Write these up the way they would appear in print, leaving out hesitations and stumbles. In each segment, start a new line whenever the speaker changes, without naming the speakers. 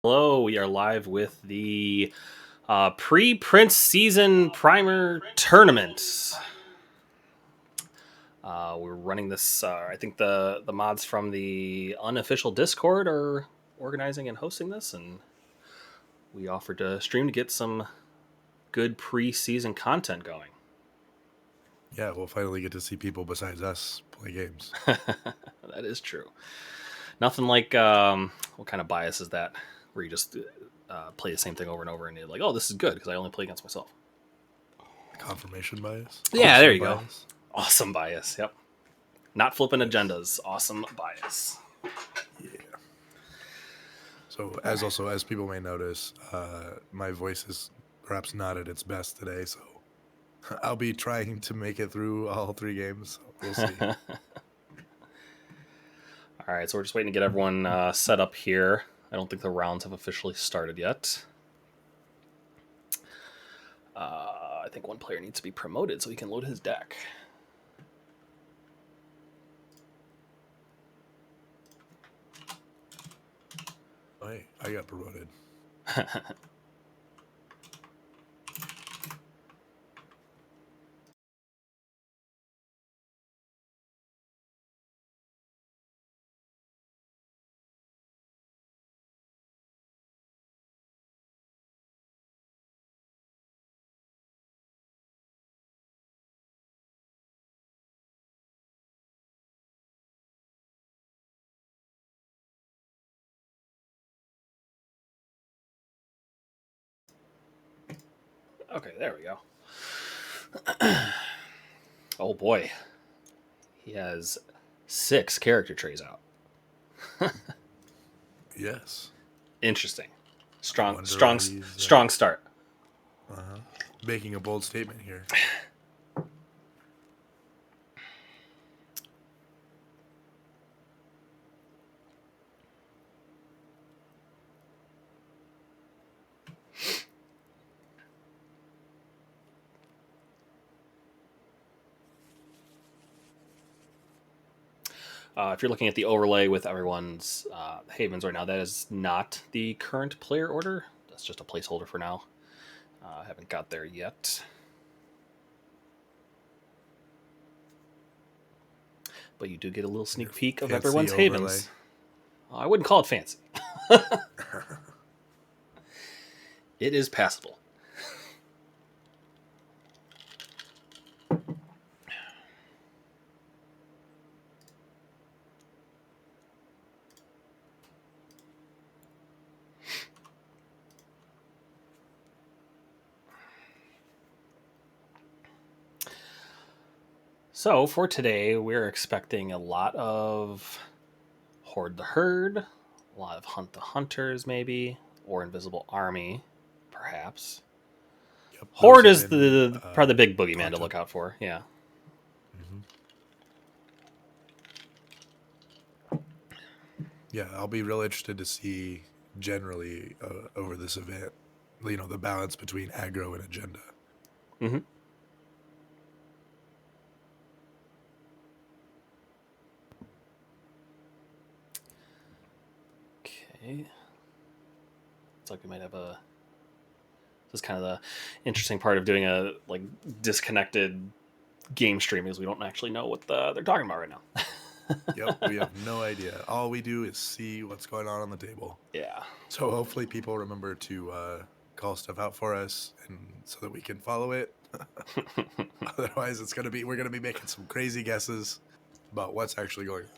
Hello, we are live with the pre-Prince season primer tournament. We're running this. I think the mods from the unofficial Discord are organizing and hosting this, and we offered to stream to get some good pre-season content going.
Yeah, we'll finally get to see people besides us play games.
That is true. Nothing like what kind of bias is that? Where you just play the same thing over and over, and you're like, "Oh, this is good because I only play against myself."
Confirmation bias.
Yeah, there you go.
Bias.
Awesome bias. Yep. Not flipping agendas. Awesome bias.
Yeah. So as people may notice, my voice is perhaps not at its best today. So I'll be trying to make it through all three games. So we'll see.
All right, so we're just waiting to get everyone set up here. I don't think the rounds have officially started yet. I think one player needs to be promoted so he can load his deck.
Oh, hey, I got promoted.
Okay, there we go. Oh boy. He has 6 character trays out.
Yes.
Interesting.
Wonder why
Strong
he's,
strong start.
making a bold statement here.
If you're looking at the overlay with everyone's havens right now, that is not the current player order. That's just a placeholder for now. I haven't got there yet. But you do get a little sneak peek of everyone's
overlay.
havens. I wouldn't call it fancy. It is passable. So for today, we're expecting a lot of Horde the Herd, a lot of Hunt the Hunters, maybe, or Invisible Army, perhaps.
Yep,
Horde is the probably the big boogeyman to look out for. Yeah.
Yeah, I'll be real interested to see generally over this event, the balance between aggro and agenda.
Mm-hmm. Okay. It's like we might have a. This is kind of the interesting part of doing a disconnected game stream is we don't actually know what they're talking about right now.
Yep, we have no idea. All we do is see what's going on the table.
Yeah.
So hopefully people remember to call stuff out for us, and so that we can follow it. Otherwise, we're gonna be making some crazy guesses about what's actually going on.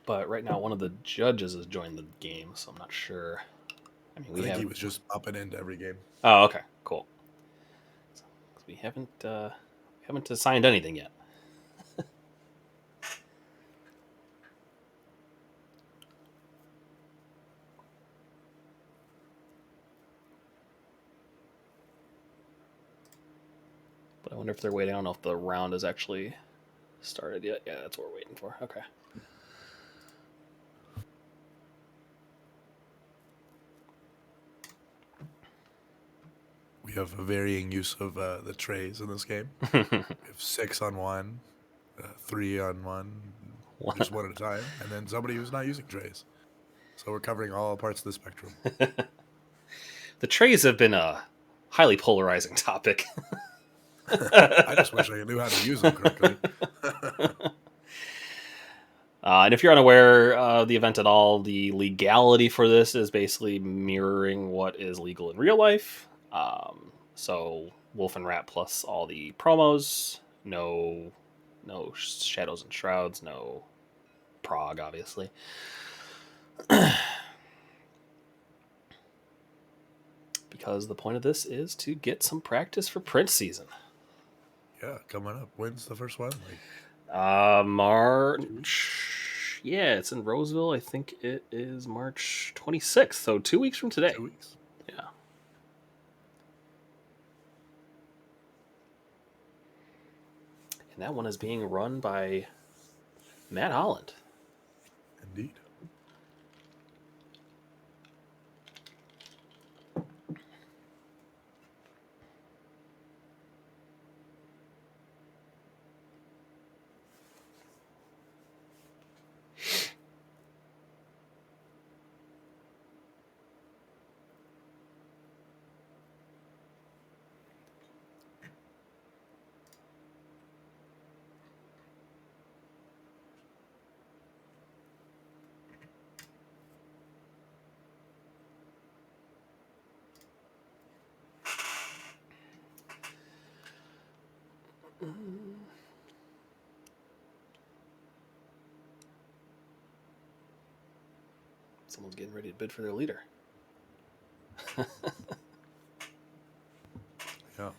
But right now, one of the judges has joined the game, so I'm not sure. I mean,
I think he was just popping into every game.
Oh, okay, cool. So, we haven't assigned anything yet. But I wonder if they're waiting. I don't know if the round has actually started yet. Yeah, that's what we're waiting for. Okay.
We have a varying use of the trays in this game. We have 6 on one, 3 on one, just one at a time, and then somebody who's not using trays. So we're covering all parts of the spectrum.
The trays have been a highly polarizing topic.
I just wish I knew how to use them correctly.
And if you're unaware of the event at all, the legality for this is basically mirroring what is legal in real life. So Wolf and Rat plus all the promos, no Shadows and Shrouds, no Prague, obviously. Because the point of this is to get some practice for Prince season.
Yeah, coming up. When's the first one?
March. Yeah, it's in Roseville. I think it is March 26th. So 2 weeks from today.
2 weeks.
Yeah. And that one is being run by Matt Holland.
Indeed.
Someone's getting ready to bid for their leader.
Yeah.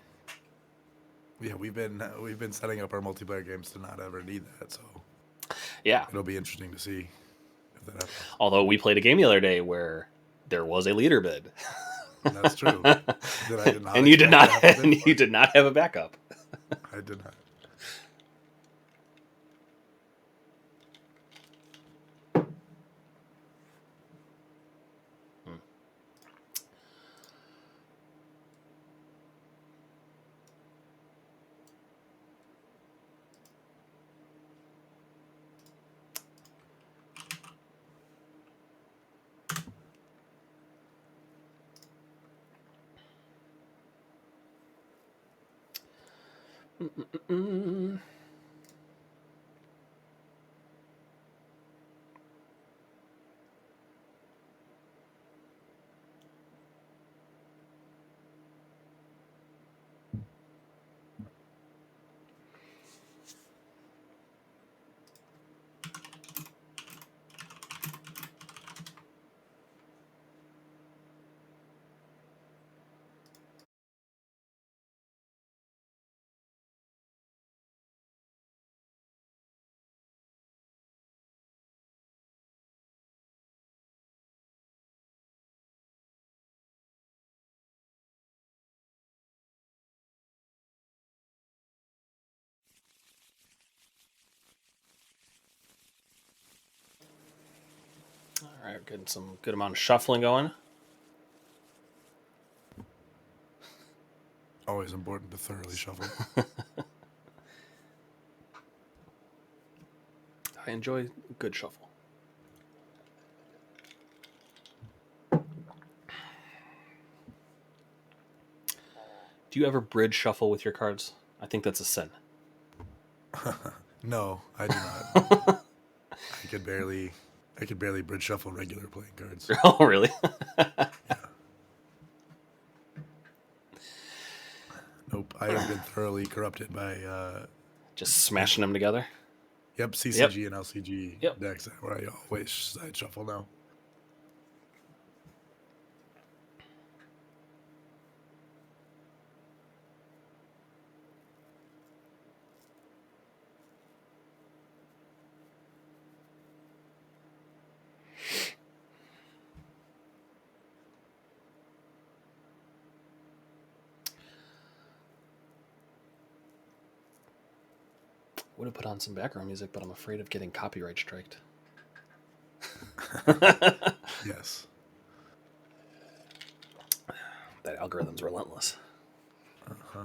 Yeah, we've been setting up our multiplayer games to not ever need that, so
Yeah.
it'll be interesting to see if that happens.
Although we played a game the other day where there was a leader bid.
That's true. That I did not
And you did
expect
not
to have to bid
and you
for.
did not have a backup.
I did not.
Mm-mm-mm. All right, getting some good amount of shuffling going.
Always important to thoroughly shuffle.
I enjoy a good shuffle. Do you ever bridge shuffle with your cards? I think that's a sin.
No, I do not. I could barely bridge shuffle regular playing cards.
Oh, really?
Yeah. Nope. I have been thoroughly corrupted by
Just smashing them together.
CCG and LCG
Yep.
decks where I always side shuffle now.
Would have put on some background music, but I'm afraid of getting copyright striked.
Yes.
That algorithm's relentless.
Uh-huh.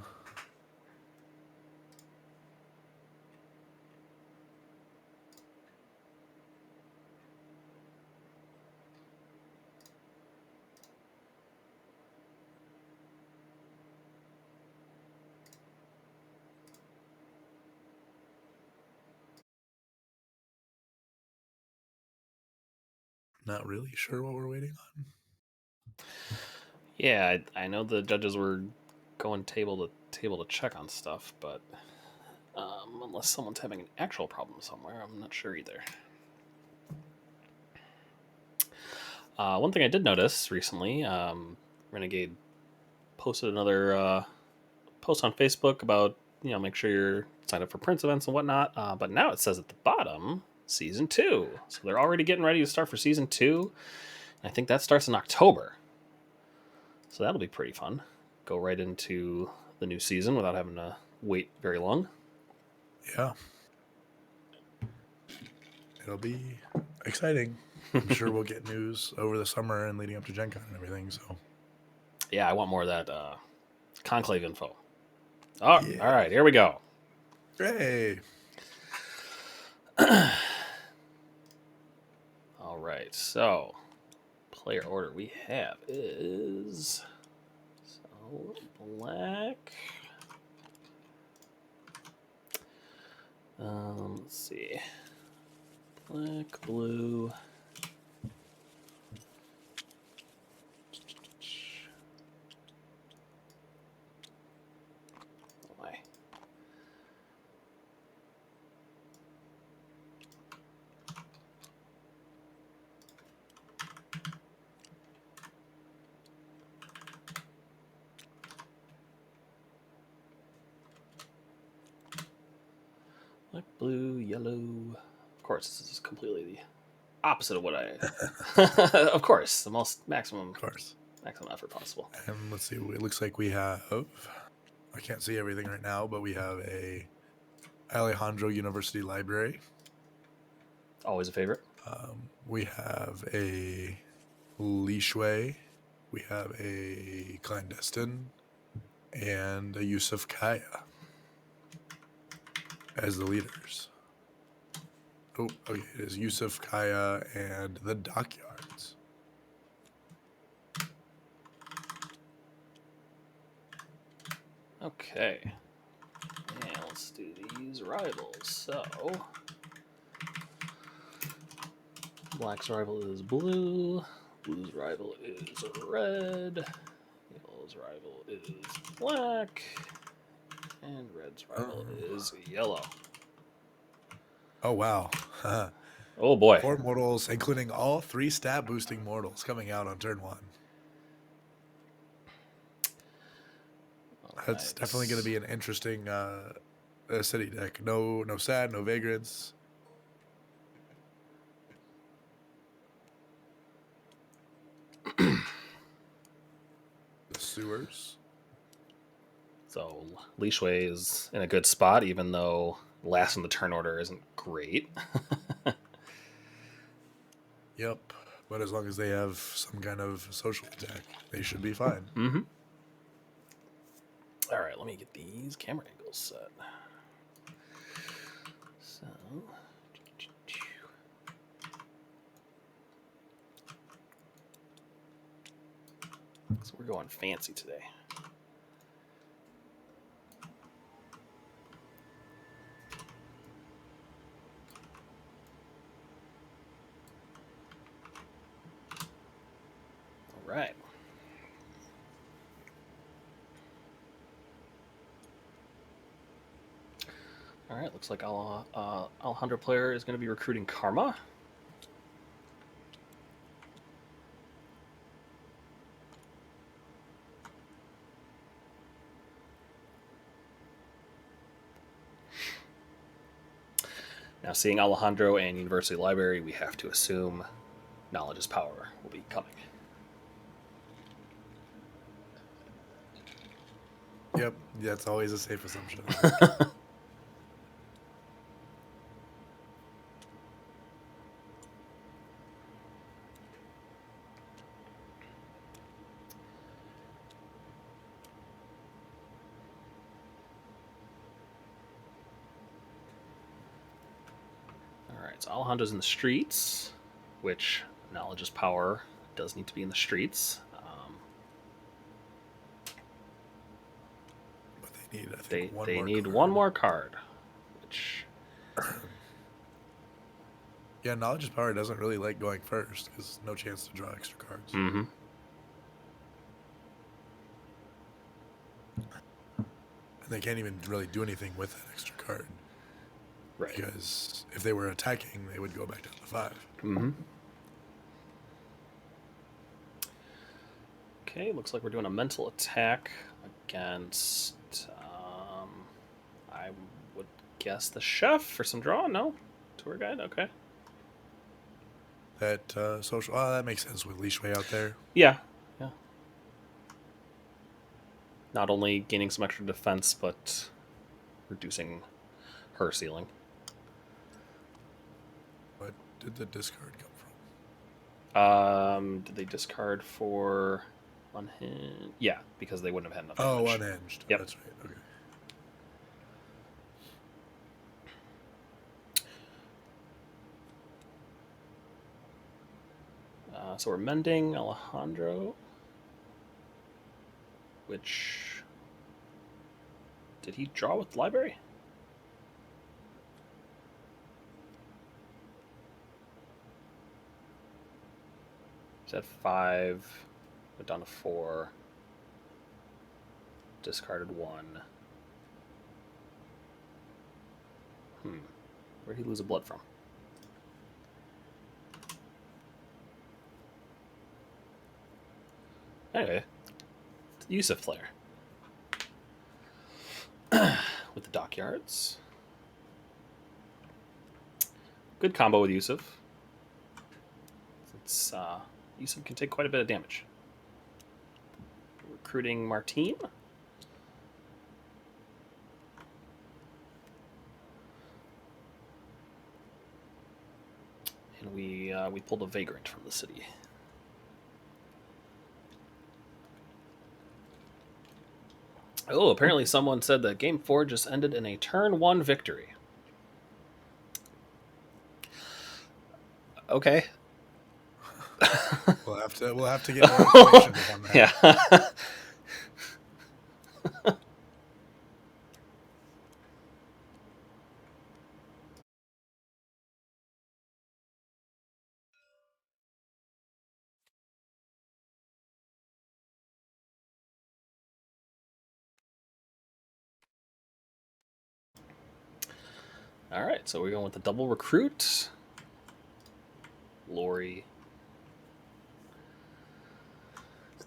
Not really sure what we're waiting on.
Yeah, I know the judges were going table to check on stuff, but unless someone's having an actual problem somewhere, I'm not sure either. One thing I did notice recently, Renegade posted another post on Facebook about, make sure you're signed up for Prince events and whatnot. But now it says at the bottom, Season 2. So they're already getting ready to start for Season 2. And I think that starts in October. So that'll be pretty fun. Go right into the new season without having to wait very long.
Yeah. It'll be exciting. I'm sure we'll get news over the summer and leading up to Gen Con and everything. So,
Yeah, I want more of that Conclave info. Oh,
yeah.
all right, here we go.
Hey.
All right, so player order we have is black. Let's see. Black, blue. Why? Black, blue, yellow. Of course, this is completely the opposite of what I. Of course, the most maximum effort possible.
And let's see. It looks like we have. I can't see everything right now, but we have a Alejandro University Library.
Always a favorite.
We have a Li Shui. We have a Clandestine and a Yusuf Kaya as the leaders. Oh, okay. It is Yusuf Kaya and the Dockyards.
Okay. And let's do these rivals. So, Black's rival is blue. Blue's rival is red. Yellow's rival is black. And red's rival is yellow.
Oh, wow.
Oh, boy.
4 mortals, including all 3 stat boosting mortals coming out on turn 1. That's definitely going to be an interesting city deck. No sad, no vagrants. The sewers.
So Li Shui is in a good spot, even though last in the turn order isn't great.
Yep. But as long as they have some kind of social attack, they should be fine.
Mm-hmm. All right, let me get these camera angles set. So we're going fancy today. All right. All right, looks like Alejandro player is going to be recruiting Karma. Now, seeing Alejandro and University Library, we have to assume Knowledge is Power will be coming.
Yep, that's always a safe assumption.
Alright, so Alejandro's in the streets, which Knowledge is Power does need to be in the streets.
But they need, I think,
one more card, which...
Yeah, knowledge is power doesn't really like going first because no chance to draw extra cards.
Mm-hmm.
And they can't even really do anything with that extra card
Right.
because if they were attacking, they would go back down to 5.
Mm-hmm. Okay, looks like we're doing a mental attack against, I would guess the chef for some draw. No, tour guide. Okay.
That social, that makes sense with Li Shui out there.
Yeah. Yeah. Not only gaining some extra defense, but reducing her ceiling.
What did the discard come from?
Did they discard for unhinged? Yeah, because they wouldn't have had enough
Oh,
damage.
unhinged.
Yep.
That's right. Okay.
So we're mending Alejandro, which did he draw with the library? He's at 5, went down to 4, discarded 1. Where'd he lose a blood from? Anyway, Yusuf Flare. With the dockyards. Good combo with Yusuf. It's, Yusuf can take quite a bit of damage. Recruiting Martine. And we pulled a Vagrant from the city. Oh, apparently someone said that Game 4 just ended in a turn 1 victory. Okay.
We'll have to get more information on that.
Yeah. All right, so we're going with the double recruit. Lori.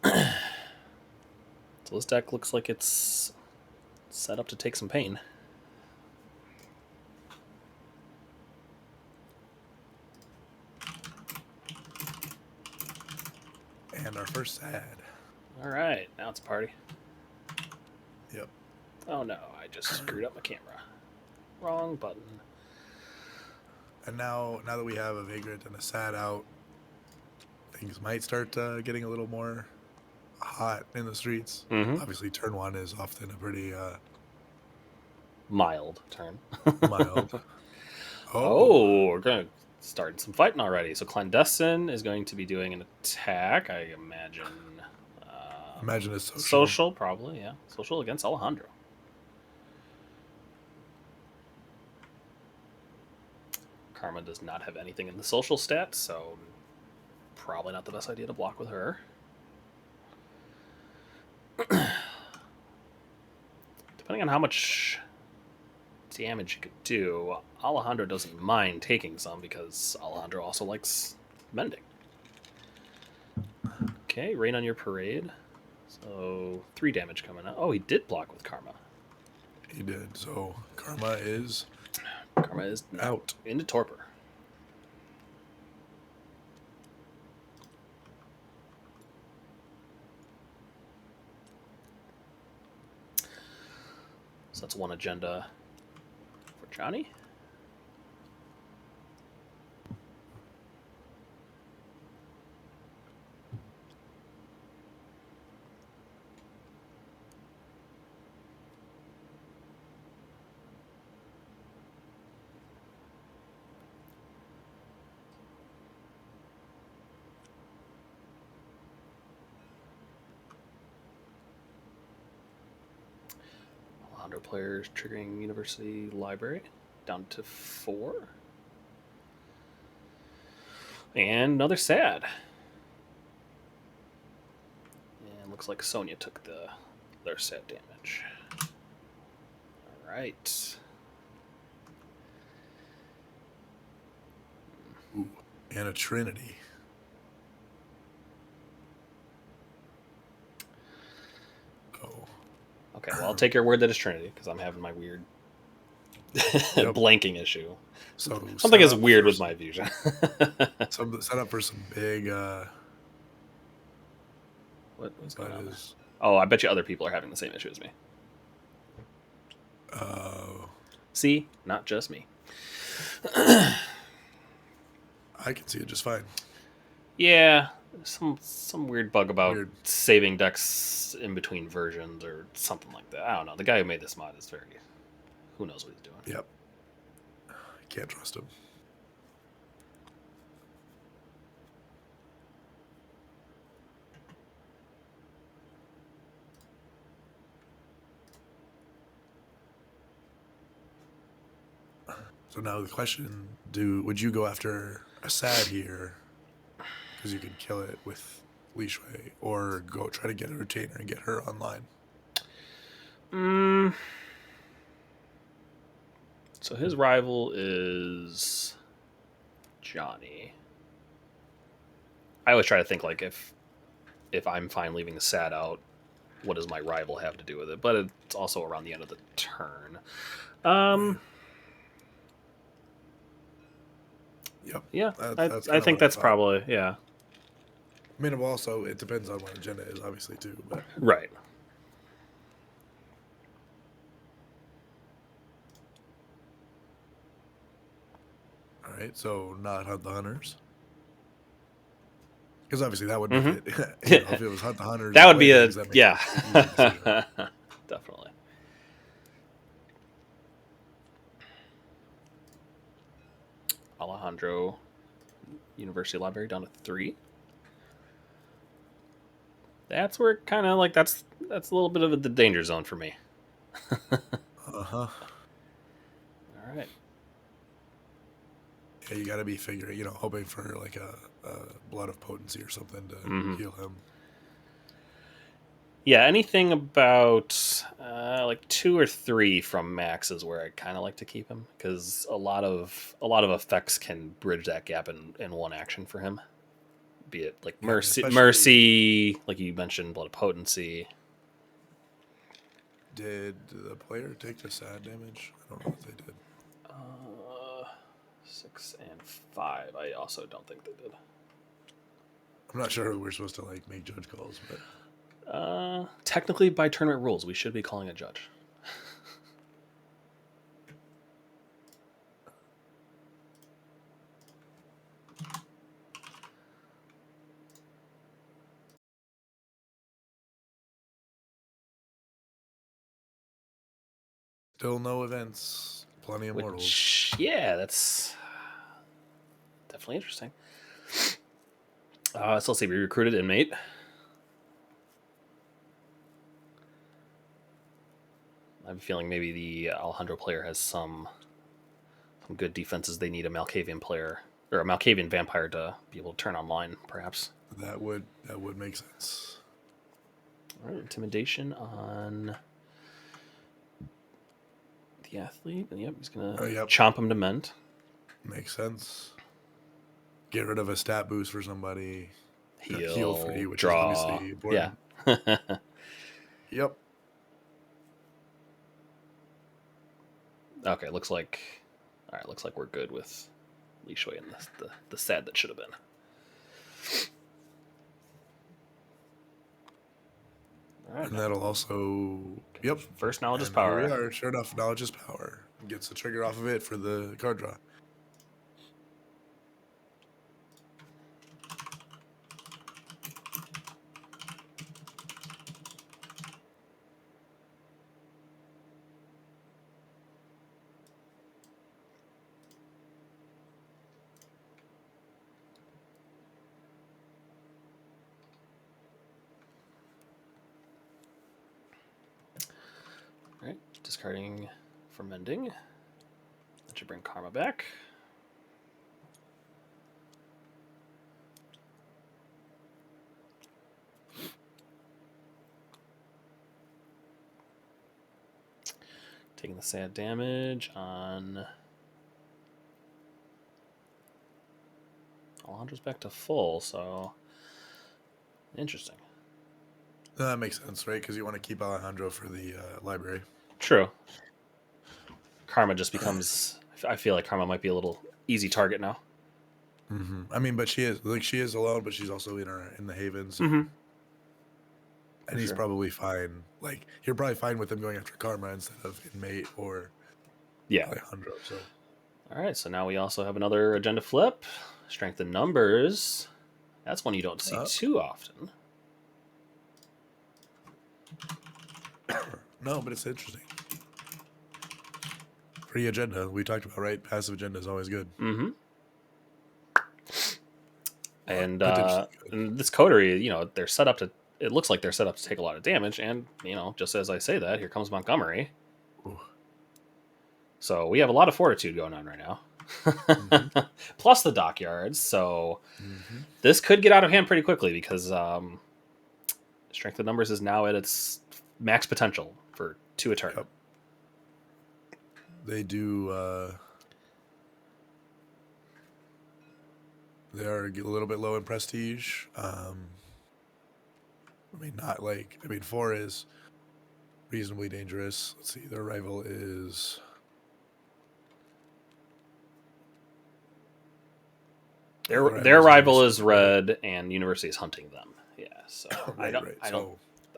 So this deck looks like it's set up to take some pain.
And our first sad.
All right, now it's a party.
Yep.
Oh no, I just screwed up my camera. Wrong button.
And now that we have a Vagrant and a sad out, things might start getting a little more hot in the streets.
Mm-hmm.
Obviously, turn 1 is often a pretty
Mild turn.
mild.
Oh, we're going to start some fighting already. So Clandestine is going to be doing an attack, I imagine.
Imagine it's social.
Social, probably, yeah. Social against Alejandro. Karma does not have anything in the social stats, so probably not the best idea to block with her. Depending on how much damage you could do, Alejandro doesn't mind taking some because Alejandro also likes mending. Okay, rain on your parade. So 3 damage coming out. Oh, he did block with Karma.
He did. So Karma is
out into torpor. So that's 1 agenda for Johnny. Alejandro players triggering University Library down to 4. And another sad. And looks like Sonya took their sad damage. All right.
Ooh, and a Trinity. Oh.
Okay, well, I'll take your word that it's Trinity, because I'm having my weird blanking issue.
So
something is weird with my fusion.
Set up for some big.
What's going on? Oh, I bet you other people are having the same issue as me. See, not just me.
I can see it just fine.
Yeah, some weird bug about saving decks in between versions or something like that. I don't know. The guy who made this mod is very... Who knows what he's doing.
Yep. Can't trust him. So now the question, would you go after a sad here because you can kill it with Li Shui, or go try to get a retainer and get her online?
So his rival is Johnny. I always try to think, like, if I'm fine leaving the sad out, what does my rival have to do with it? But it's also around the end of the turn.
Yep.
Yeah, I think that's probably, yeah.
I mean, also, it depends on what agenda is, obviously, too. But
right.
All right, so not Hunt the Hunters. Because obviously that would make it, if it was Hunt the Hunters,
that would be yeah. Definitely. Alejandro, University Library down to 3. That's where kind of like that's a little bit of the danger zone for me.
All
right.
Yeah, you got to be figuring, hoping for like a Blood of Potency or something to heal him.
Yeah, anything about like 2 or 3 from max is where I kind of like to keep him, because a lot of effects can bridge that gap in one action for him. Be it like mercy, like you mentioned, Blood of Potency.
Did the player take the sad damage? I don't know if they did.
6 and 5. I also don't think they did.
I'm not sure we're supposed to like make judge calls, but
technically by tournament rules, we should be calling a judge.
Still no events. Plenty of mortals.
Yeah, that's definitely interesting. So let's see. We recruited inmate. I have a feeling maybe the Alejandro player has some good defenses. They need a Malkavian player or a Malkavian vampire to be able to turn online, perhaps.
That would make sense.
All right, intimidation on the athlete. Yep, he's gonna chomp him to mend.
Makes sense. Get rid of a stat boost for somebody.
Heal
3, which
draw.
is obviously important.
Yeah.
Yep.
Okay, looks like we're good with Li Shui and the sad that should have been.
Right, and that'll also
First knowledge is power.
Here we are. Sure enough, knowledge is power. Gets the trigger off of it for the card draw.
Alright, discarding for mending. That should bring karma back. Taking the sad damage on Alejandro's back to full, so interesting.
That makes sense, right? Because you want to keep Alejandro for the library.
True. Karma just becomes. I feel like Karma might be a little easy target now.
Mm-hmm. I mean, but she is alone, but she's also in the Havens,
Mm-hmm.
and he's probably fine. Like you're probably fine with him going after Karma instead of Inmate or Alejandro. So,
all right. So now we also have another agenda flip. Strength in numbers. That's one you don't see too often.
No, but it's interesting. Free agenda we talked about, right? Passive agenda is always good.
Mm-hmm. And this coterie, they're set up to. It looks like they're set up to take a lot of damage, and just as I say that, here comes Montgomery.
Ooh.
So we have a lot of fortitude going on right now. Mm-hmm. Plus the dockyards, so this could get out of hand pretty quickly because strength of numbers is now at its max potential for 2 a turn.
Yep. They do. They are a little bit low in prestige. I mean, not like. I mean, 4 is reasonably dangerous. Let's see. Their rival is.
Their rival is red, and University is hunting them. Yeah, so right,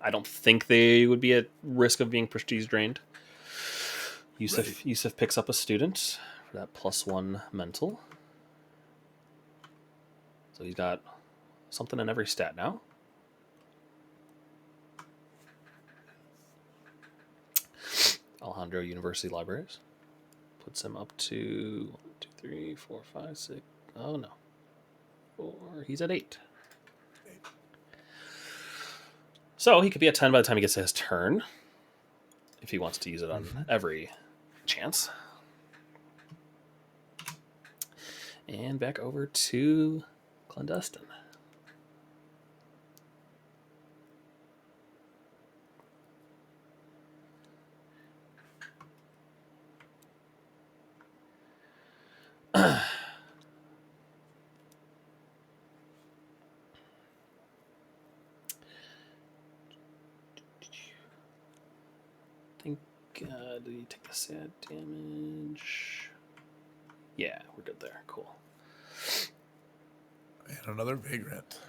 I don't think they would be at risk of being prestige drained. Yusuf picks up a student for that +1 mental. So he's got something in every stat now. Alejandro University Libraries puts him up to 1, 2, 3, 4, 5, 6. Oh no. 4. He's at 8. So he could be at 10 by the time he gets to his turn, if he wants to use it on every chance. And back over to Clandestine. Did he take the sad damage? Yeah, we're good there. Cool.
And another Vagrant.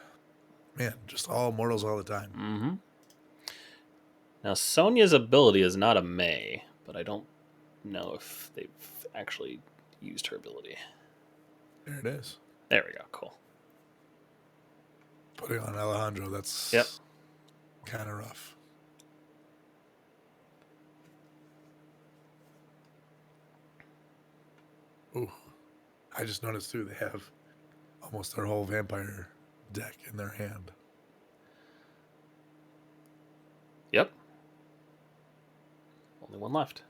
Man, just all mortals all the time.
Mm-hmm. Now, Sonia's ability is not a May, but I don't know if they've actually used her ability.
There it is.
There we go. Cool.
Putting on Alejandro, that's kind of rough. Ooh, I just noticed too, they have almost their whole vampire deck in their hand.
Yep. Only one left.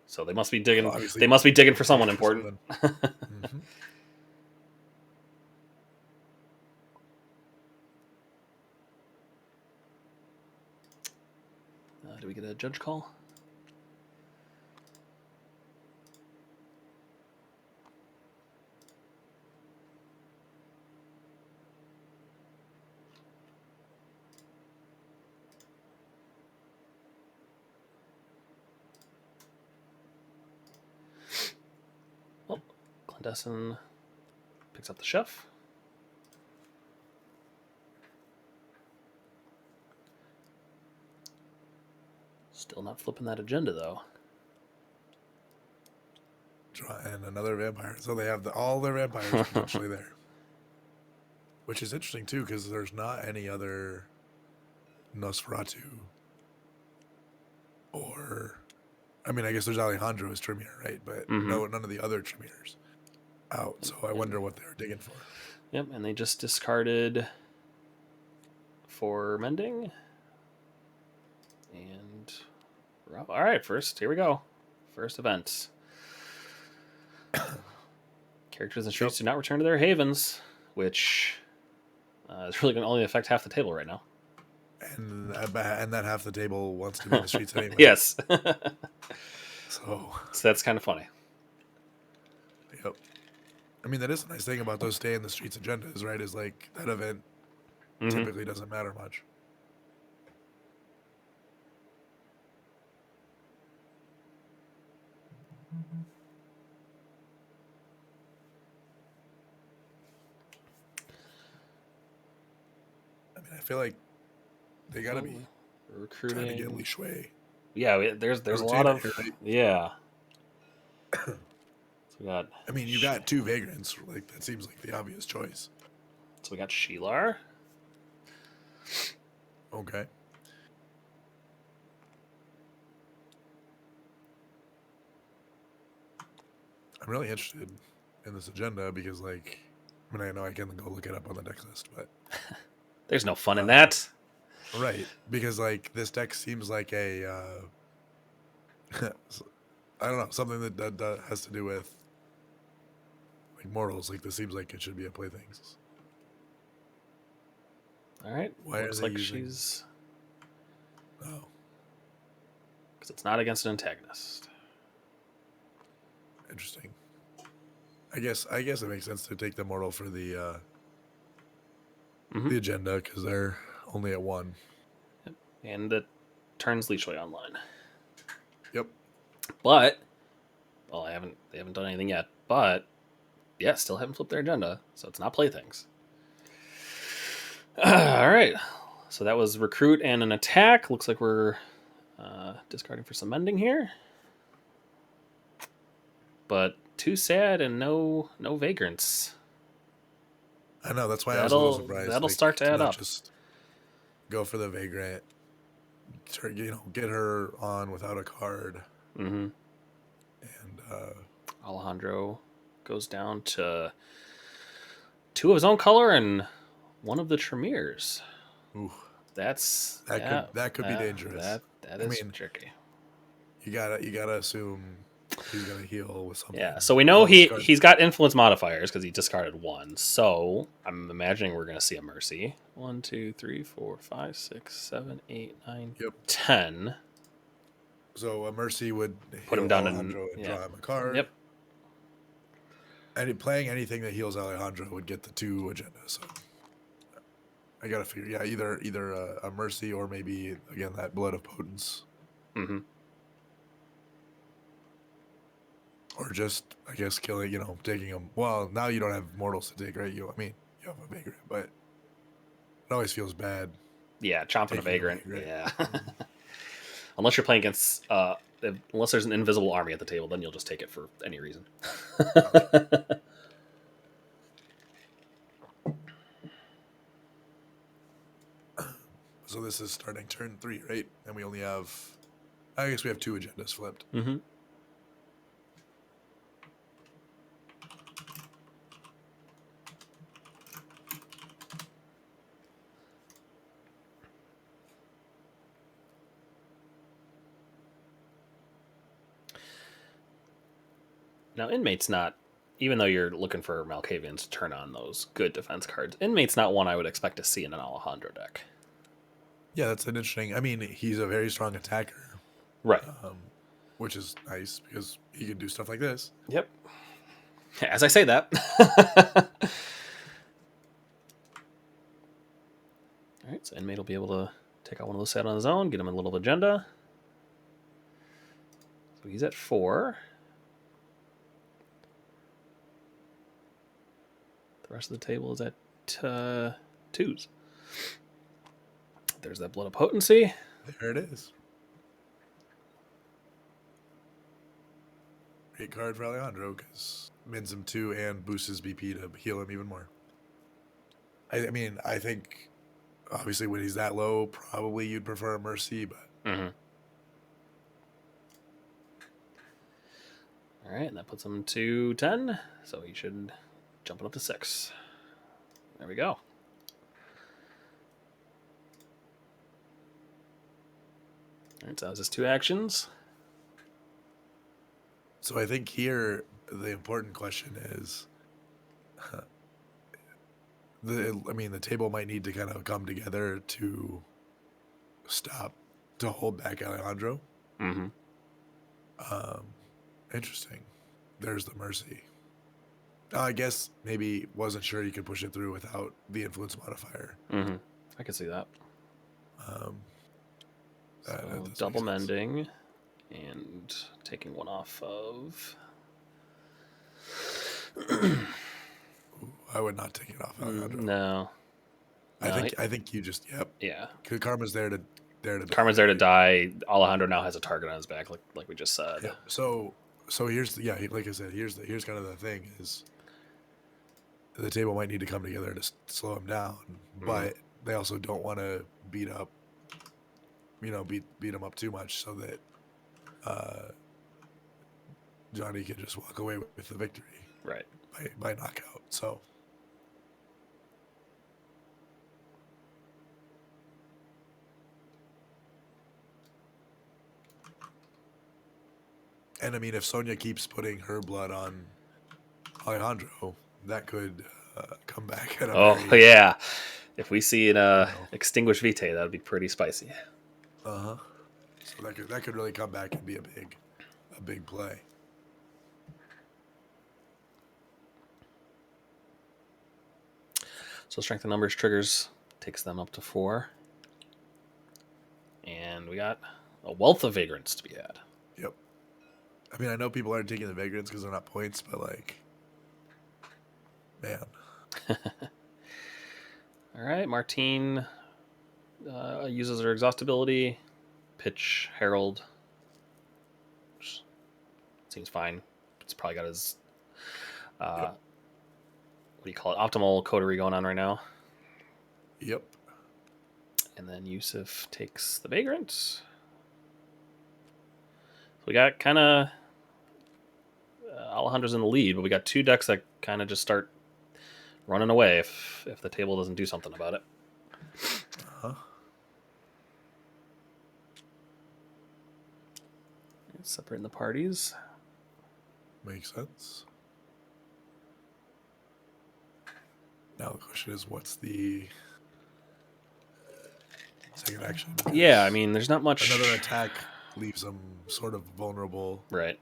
So they must be digging. Well, they must be digging for someone important. Mm-hmm. Do we get a judge call? Clandestine picks up the chef. Still not flipping that agenda, though.
And another vampire. So they have all their vampires potentially there. Which is interesting, too, because there's not any other Nosferatu. Or... I mean, I guess there's Alejandro as Tremere, right? But none of the other Tremeres out. So I wonder what they're digging for.
Yep, and they just discarded for Mending. And all right, here we go. First event. Characters and streets do not return to their havens, which is really going to only affect half the table right now.
And that half the table wants to be in the streets anyway.
Yes.
So,
So that's kind of funny.
yep. I mean, that is a nice thing about those Stay in the Streets agendas, right? Is like that event typically doesn't matter much. I mean, I feel like they gotta be trying to get Li
Recruiting.
Shui.
Yeah, there's a lot
Rotate
of
it, right?
yeah. So we got
I mean, you got two Vagrants. Like that seems like the obvious choice.
Sheelar.
Okay. I'm really interested in this agenda because, like, I mean, I know I can go look it up on the deck list, but
There's no fun in that.
right, because like this deck seems like a I don't know, something that has to do with like mortals. Like this seems like it should be a playthings.
All right.
Why are
Looks
they
like
using?
she's
Oh,
because it's not against an antagonist.
interesting. I guess it makes sense to take the mortal for the agenda because they're only at 1.
Yep. And it turns Li Shui online.
Yep.
But well, they haven't done anything yet. But yeah, still haven't flipped their agenda, so it's not playthings. All right. So that was recruit and an attack. Looks like we're discarding for some mending here. But too sad and no vagrants.
I know, that's why I was a little surprised.
That'll
like,
start to add
not
up.
just go for the Vagrant, get her on without a card.
Mm-hmm.
And
Alejandro goes down to 2 of his own color and 1 of the Tremors.
ooh,
That
could be dangerous.
That is tricky.
You gotta assume he's gonna heal with something.
Yeah, so we know he's got influence modifiers because he discarded 1. So I'm imagining we're gonna see a Mercy. 1, 2, 3, 4, 5, 6, 7, 8, 9, 10.
So a Mercy would
put him down and
draw him a card.
Yep.
And playing anything that heals Alejandro would get the 2 agenda. So I gotta figure, yeah, either a Mercy or maybe again that Blood of Potence.
Mm-hmm.
Or just, I guess, killing, taking him. Well, now you don't have mortals to take, right? You have a Vagrant, but it always feels bad.
Yeah, chomping a Vagrant. Yeah. Unless you're playing against, unless there's an invisible army at the table, then you'll just take it for any reason.
So this is starting turn 3, right? And we only have, I guess we have 2 agendas flipped.
Mm-hmm. Now, Inmate's not, even though you're looking for Malkavians to turn on those good defense cards, Inmate's not one I would expect to see in an Alejandro deck.
Yeah, that's an interesting. I mean, he's a very strong attacker,
right?
Which is nice because he can do stuff like this.
Yep. As I say that. All right, so Inmate will be able to take out one of those set on his own, get him a little agenda. So he's at 4. The rest of the table is at 2s. There's that Blood of Potency.
There it is. Great card for Alejandro because mins him 2 and boosts his BP to heal him even more. I mean, I think obviously when he's that low, probably you'd prefer a Mercy, but.
Mm-hmm. All right, and that puts him to 10, so he should jump it up to 6. There we go. All right, so that was his 2 actions.
So I think here the important question is, the table might need to kind of come together to hold back Alejandro.
Mm-hmm.
Um, interesting. There's the Mercy. I guess maybe wasn't sure you could push it through without the influence modifier.
Mm-hmm. I can see that.
Um,
So
that does
double
make sense.
mending and taking one off of.
Ooh, I would not take it off Alejandro.
No.
I think you just
Yeah.
Karma's there to die.
Karma's there to
Right?
die. Alejandro now has a target on his back, like we just said.
Yep. So here's like I said, here's kind of the thing is the table might need to come together to slow him down, but they also don't want to beat up, beat him up too much so that Johnny can just walk away with the victory,
Right.
by knockout. So. And I mean, if Sonya keeps putting her blood on Alejandro, that could come back at a very,
Yeah. If we see an
know.
extinguished Vitae, that would be pretty spicy.
Uh huh. So that could really come back and be a big play.
So strength of numbers triggers takes them up to 4. And we got a wealth of vagrants to be had.
Yep. I mean, I know people aren't taking the vagrants because they're not points, but like, man.
All right, Martine uses her exhaustibility, pitch Herald. Which seems fine. It's probably got his
Yep.
what do you call it? Optimal coterie going on right now.
Yep.
And then Yusuf takes the vagrant. So we got kind of Alejandro's in the lead, but we got 2 decks that kind of just start running away if the table doesn't do something about it.
Huh.
Separating the parties.
Makes sense. Now the question is, what's the second action?
Yeah, I mean, there's not much.
Another attack leaves them sort of vulnerable.
Right.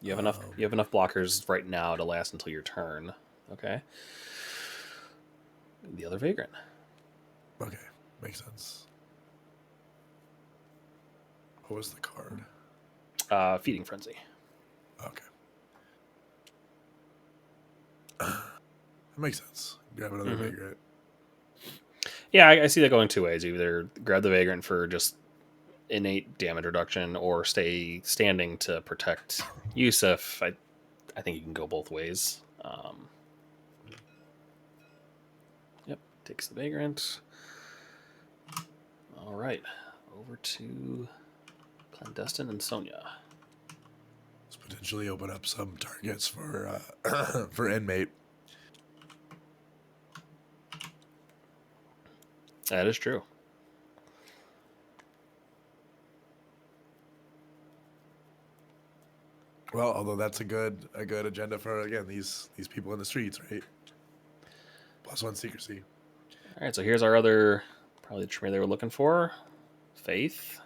You have enough. You have enough blockers right now to last until your turn. Okay. The other vagrant.
Okay, makes sense. What was the card?
Feeding frenzy.
Okay. That makes sense. Grab another vagrant.
Yeah, I see that going 2 ways. Either grab the vagrant for just innate damage reduction, or stay standing to protect Yusuf. I think you can go both ways. Yep, takes the vagrant. All right, over to Clandestine and Sonya.
Let's potentially open up some targets for for inmate.
That is true.
Well, although that's a good agenda for again these people in the streets, right? +1 secrecy.
All right, so here's our other, probably the tree they were looking for, Faith.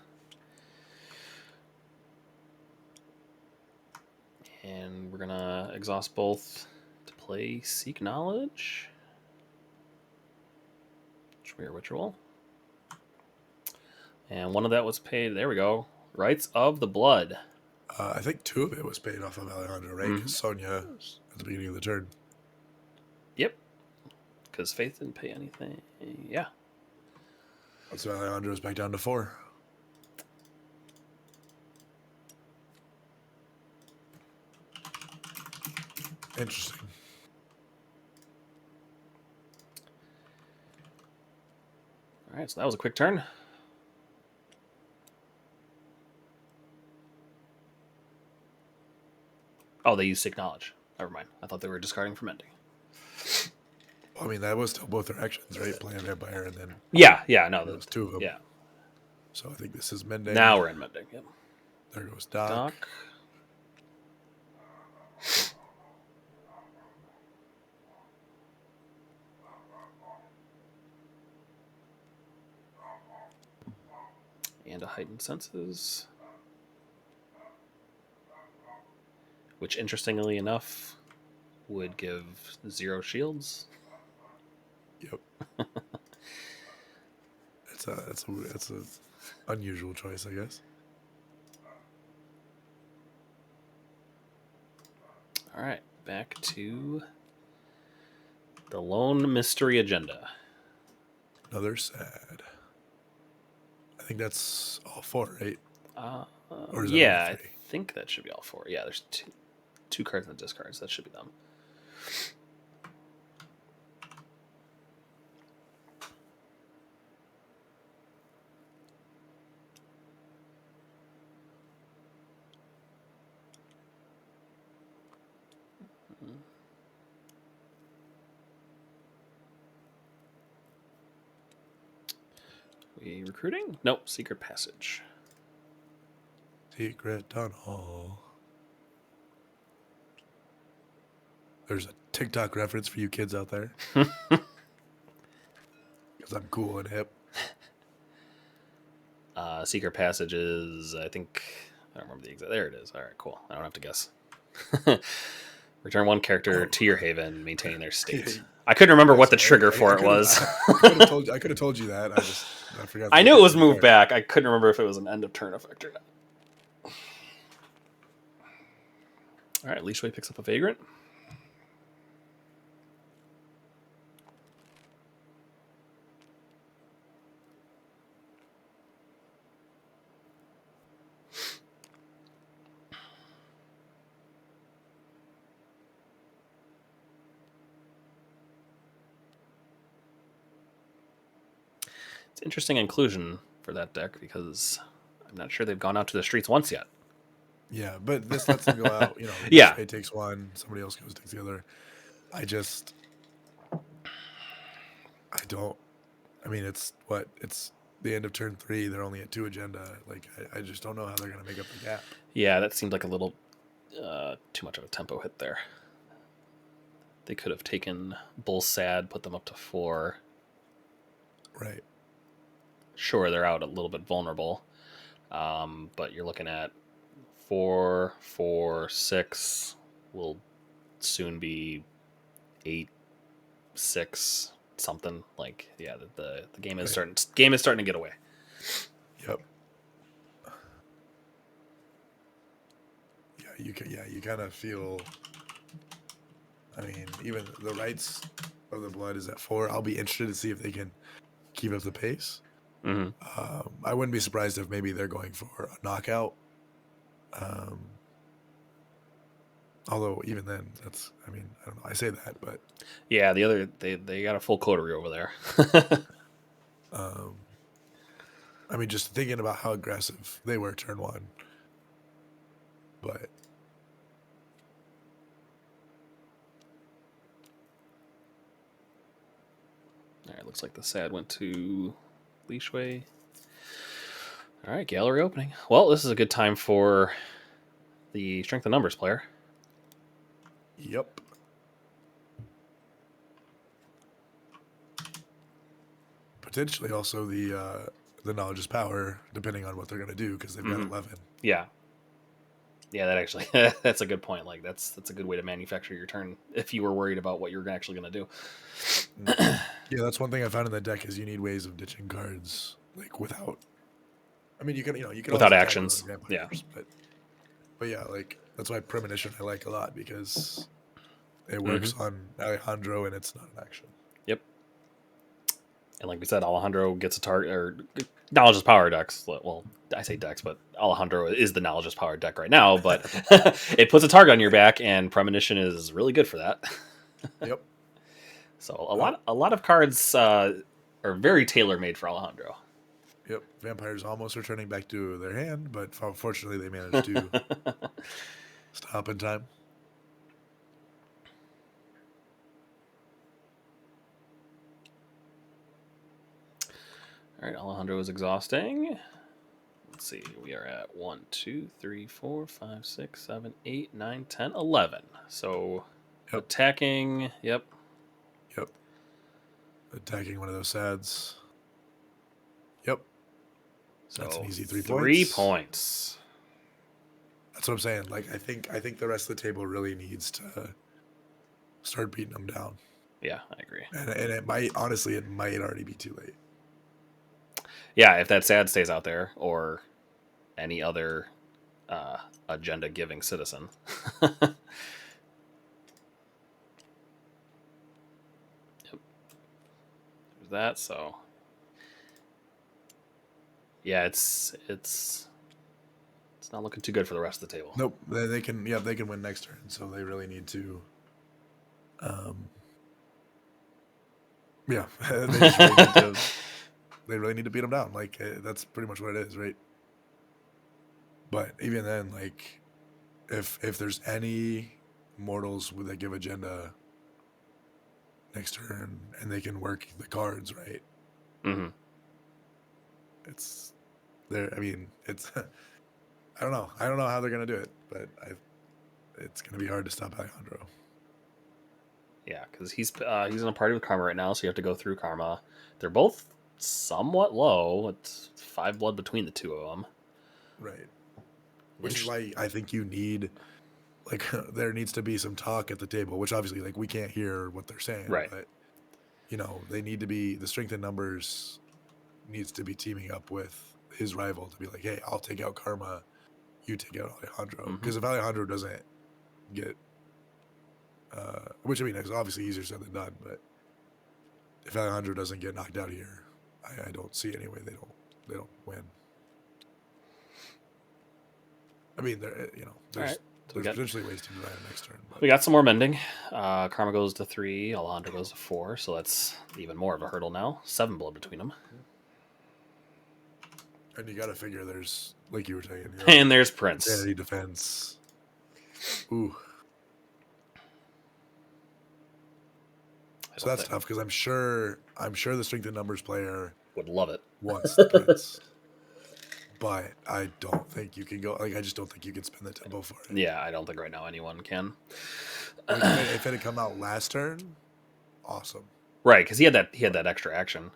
And we're gonna exhaust both to play Seek Knowledge. Tremere Ritual. And one of that was paid, there we go, Rights of the Blood.
I think 2 of it was paid off of Alejandro, right? Because Sonya at the beginning of the turn.
Yep. Because Faith didn't pay anything. Yeah.
So Alejandro's back down to 4. Interesting.
All right, so that was a quick turn. Oh, they used Seek Knowledge. Never mind. I thought they were discarding from ending.
Well, I mean, that was still both their actions, right? Play a vampire and then
Yeah, no.
there was 2 of them.
Yeah.
So I think this is mending.
Now we're in mending. Yep.
There goes Doc.
Doc. And a heightened senses. which interestingly enough would give 0 shields.
Yep. It's a unusual choice, I guess.
All right, back to the Lone Mystery Agenda.
Another sad. I think that's all 4, right? Or is that
Yeah,
only
I
3?
think that should be all 4. Yeah, there's two cards in the discards. That should be them. We recruiting? Nope. Secret Passage.
Secret Tunnel. There's a TikTok reference for you kids out there. Because I'm cool and hip.
Secret Passage is, I think, I don't remember the exact. There it is. All right, cool. I don't have to guess. Return 1 character to your haven, maintaining their state. I couldn't remember what the trigger for it was.
I could have told you that. I forgot.
I knew it was moved back. I couldn't remember if it was an end of turn effect or not. All right, Leashway picks up a Vagrant. It's interesting inclusion for that deck because I'm not sure they've gone out to the streets once yet.
Yeah, but this lets them go out.
Yeah.
It takes one, somebody else goes takes the other. I don't. I mean, it's the end of turn 3. They're only at 2 agenda. Like, I just don't know how they're going to make up the gap.
Yeah, that seemed like a little too much of a tempo hit there. They could have taken Bull Sad, put them up to 4.
Right.
Sure, they're out a little bit vulnerable, but you're looking at 4, 4, 6 will soon be 8, 6 something. Like, yeah, the game is
Right.
starting to get away.
Yep. Yeah, you kind of feel. I mean, even the Rites of the Blood is at 4. I'll be interested to see if they can keep up the pace.
Mm-hmm.
I wouldn't be surprised if maybe they're going for a knockout. Although even then, I don't know. I say that, but
Yeah, the other they got a full coterie over there.
I mean, just thinking about how aggressive they were turn 1, but
All right, looks like the Sad went to Leashway. All right, gallery opening. Well, this is a good time for the Strength of Numbers player.
yep. Potentially also the Knowledge is Power, depending on what they're going to do, because they've got 11.
Yeah, that actually that's a good point. Like that's a good way to manufacture your turn if you were worried about what you're actually going to do.
Yeah, that's one thing I found in the deck is you need ways of ditching cards like without. I mean, you can
Without
always attack
actions.
with vampires, but yeah, like that's why Premonition I like a lot because it works on Alejandro and it's not an action.
Yep. And like we said, Alejandro gets a target or Knowledge is Power decks. Well, I say decks, but Alejandro is the Knowledge is Power deck right now. But it puts a target on your back, and Premonition is really good for that.
Yep.
So a lot of cards are very tailor made for Alejandro.
Yep. Vampires almost returning back to their hand, but unfortunately they managed to stop in time.
All right, Alejandro is exhausting. Let's see, we are at 1, 2, 3, 4, 5, 6, 7, 8, 9, 10, 11. So attacking, yep.
Attacking one of those sads. Yep.
So
that's an easy 3
3
points.
points.
That's what I'm saying. Like I think the rest of the table really needs to start beating them down.
Yeah, I agree.
And it might already be too late.
Yeah, if that sad stays out there or any other agenda giving citizen. Yep. There's that. So yeah, it's not looking too good for the rest of the table.
Nope. They can win next turn. So they really need to. Yeah, they just really need to. They really need to beat them down. Like that's pretty much what it is, right? But even then, like, if there's any mortals that give agenda next turn and they can work the cards right,
Mm-hmm.
it's there. I mean, it's. I don't know. I don't know how they're gonna do it, but it's gonna be hard to stop Alejandro.
Yeah, because he's in a party with Karma right now, so you have to go through Karma. They're both somewhat low. It's 5 blood between the two of them.
Right. Which is why I think you need, like, there needs to be some talk at the table, which obviously, like, we can't hear what they're saying,
right?
But they need to be, the strength in numbers needs to be teaming up with his rival to be like, hey, I'll take out Karma, you take out Alejandro. Because if Alejandro doesn't get, which I mean, is obviously easier said than done, but if Alejandro doesn't get knocked out here, I don't see any way they don't win. I mean, there's potentially ways to do that next turn.
We got some more mending. Karma goes to 3, Alejandro goes to 4, so that's even more of a hurdle now. 7 blood between them.
And you got to figure there's, like you were saying,
and there's Prince.
Insanity defense. Ooh. So that's tough because I'm sure the strength in numbers player
would love it.
Wants the Prince. But I don't think you can go. Like, I just don't think you can spend the tempo for it.
Yeah, I don't think right now anyone can.
If it had come out last turn, awesome.
Right, because he had that extra action,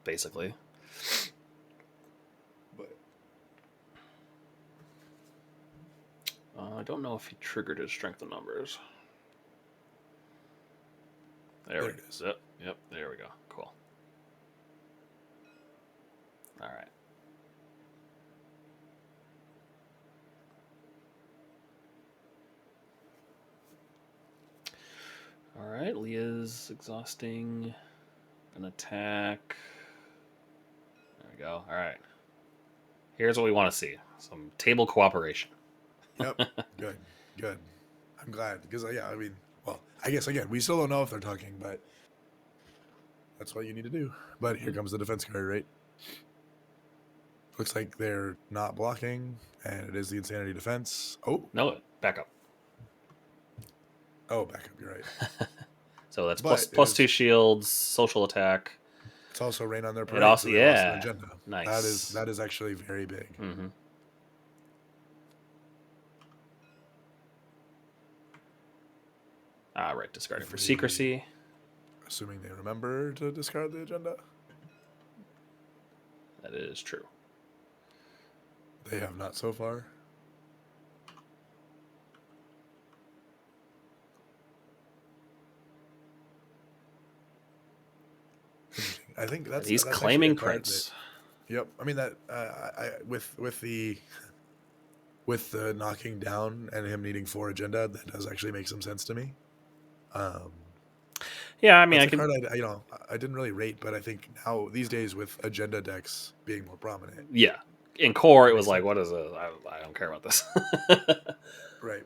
basically.
But
I don't know if he triggered his strength of numbers. There it is. Yep. There we go. Cool. All right. All right, Leah's exhausting an attack. There we go. All right. Here's what we want to see. Some table cooperation.
Yep. Good. I'm glad. Because, yeah, I mean, well, I guess, again, we still don't know if they're talking, but that's what you need to do. But here comes the defense card, right? Looks like they're not blocking, and it is the Insanity defense. Oh.
No, back up.
Oh, back up. You're right.
So that's plus 2 shields, social attack.
It's also rain on their parade.
It also,
so
yeah.
Agenda.
Nice.
That is actually very big.
Mm-hmm. Right, discarding for secrecy.
Assuming they remember to discard the agenda.
That is true.
They have not so far. I think
he's claiming Prince.
Yep. I mean that with the knocking down and him needing 4 agenda, that does actually make some sense to me.
Yeah, I mean,
I didn't really rate, but I think now these days with agenda decks being more prominent.
Yeah, in core it was like, what is it? I don't care about this.
Right.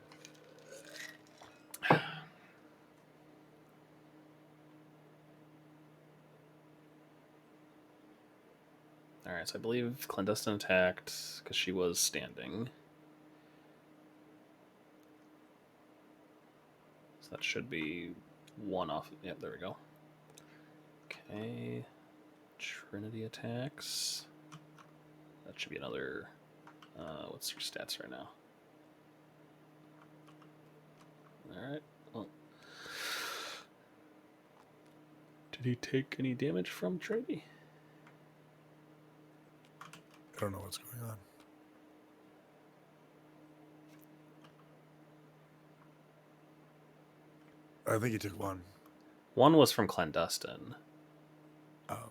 All right, so I believe Clandestine attacked because she was standing. So that should be 1 off. Yep, there we go. Okay. Trinity attacks. That should be another... what's your stats right now? Alright. Well, did he take any damage from Trinity?
I don't know what's going on. I think he took one.
One was from Clandestine,
Oh,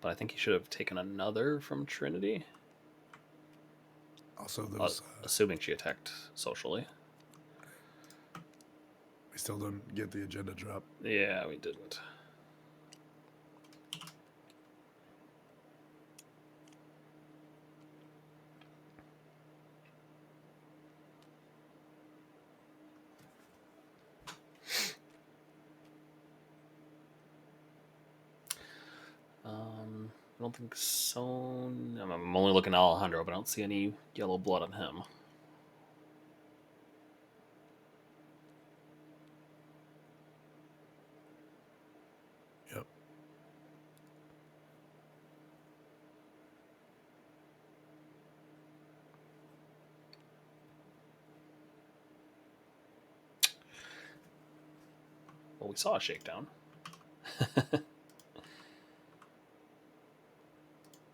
but I think he should have taken another from Trinity.
also those.
Assuming she attacked socially.
We still don't get the agenda drop.
Yeah, we didn't. I don't think so. I'm only looking at Alejandro, but I don't see any yellow blood on him.
Yep.
Well, we saw a shakedown.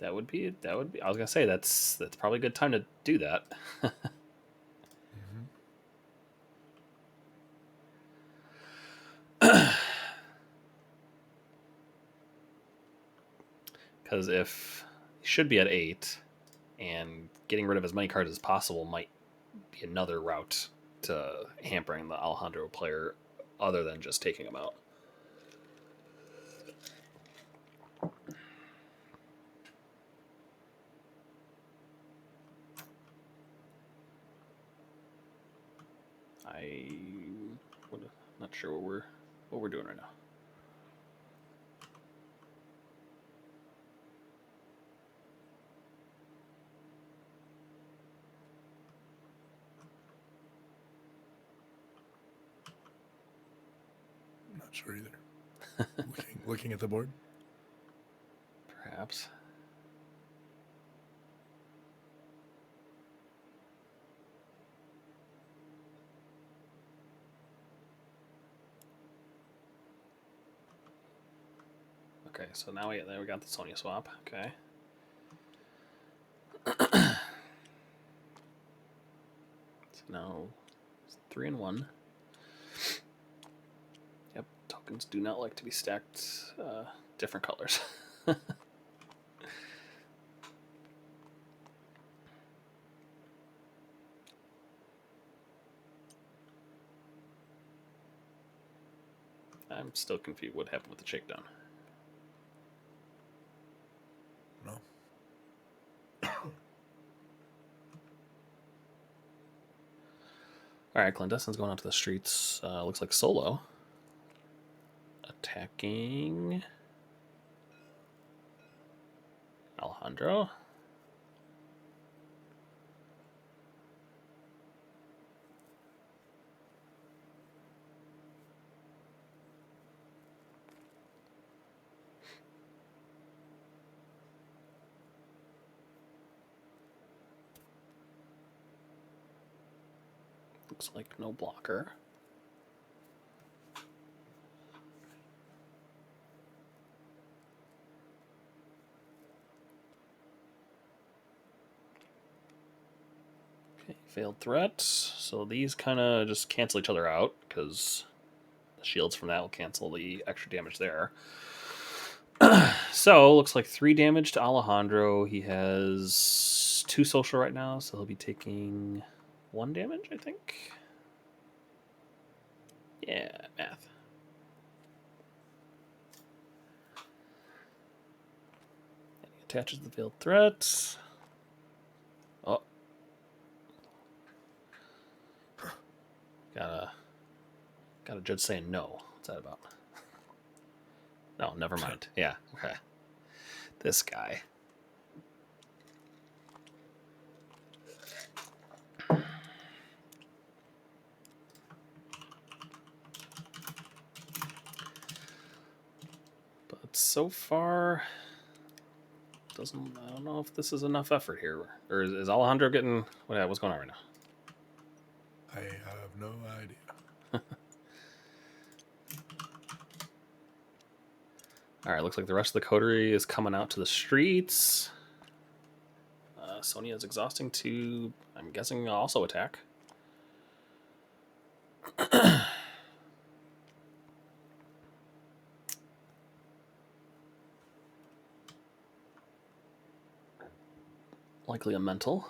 That would be. I was gonna say that's probably a good time to do that. Because if he should be at 8, and getting rid of as many cards as possible might be another route to hampering the Alejandro player, other than just taking him out. I'm not sure what we're doing right now.
I'm not sure either. looking at the board.
Perhaps. Okay, so now we got the Sonya swap. Okay. So now it's 3 and 1. Yep, tokens do not like to be stacked different colors. I'm still confused. What happened with the shakedown?
No.
All right, Clandestine's going out to the streets. Looks like solo. Attacking Alejandro. Looks like no blocker. Okay, failed threat. So these kind of just cancel each other out because the shields from that will cancel the extra damage there. So looks like 3 damage to Alejandro. He has 2 social right now, so he'll be taking 1 damage, I think. Yeah, math. And he attaches the veiled threat. Oh. Got a judge saying no. What's that about? No, never mind. Yeah, okay. This guy. But so far, I don't know if this is enough effort here. Or is Alejandro getting what's going on right now?
I have no idea.
All right, looks like the rest of the coterie is coming out to the streets. Sonya is exhausting to, I'm guessing, also attack. Likely a mental.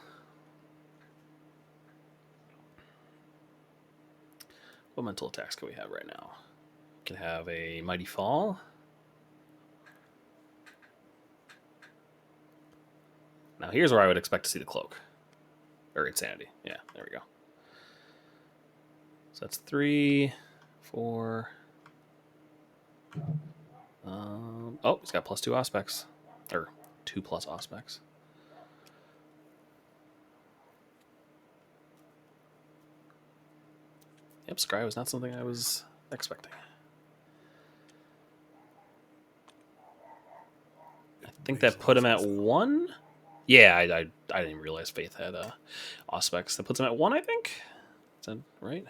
What mental attacks can we have right now? We can have a Mighty Fall. Now here's where I would expect to see the Cloak. Or Insanity. Yeah, there we go. So that's 3, 4. Oh, he's got +2 aspects. Or 2 plus aspects. Yep, Scry was not something I was expecting. I think that put him at 1. Yeah, I didn't even realize Faith had aspects. That puts him at 1, I think. Is that right?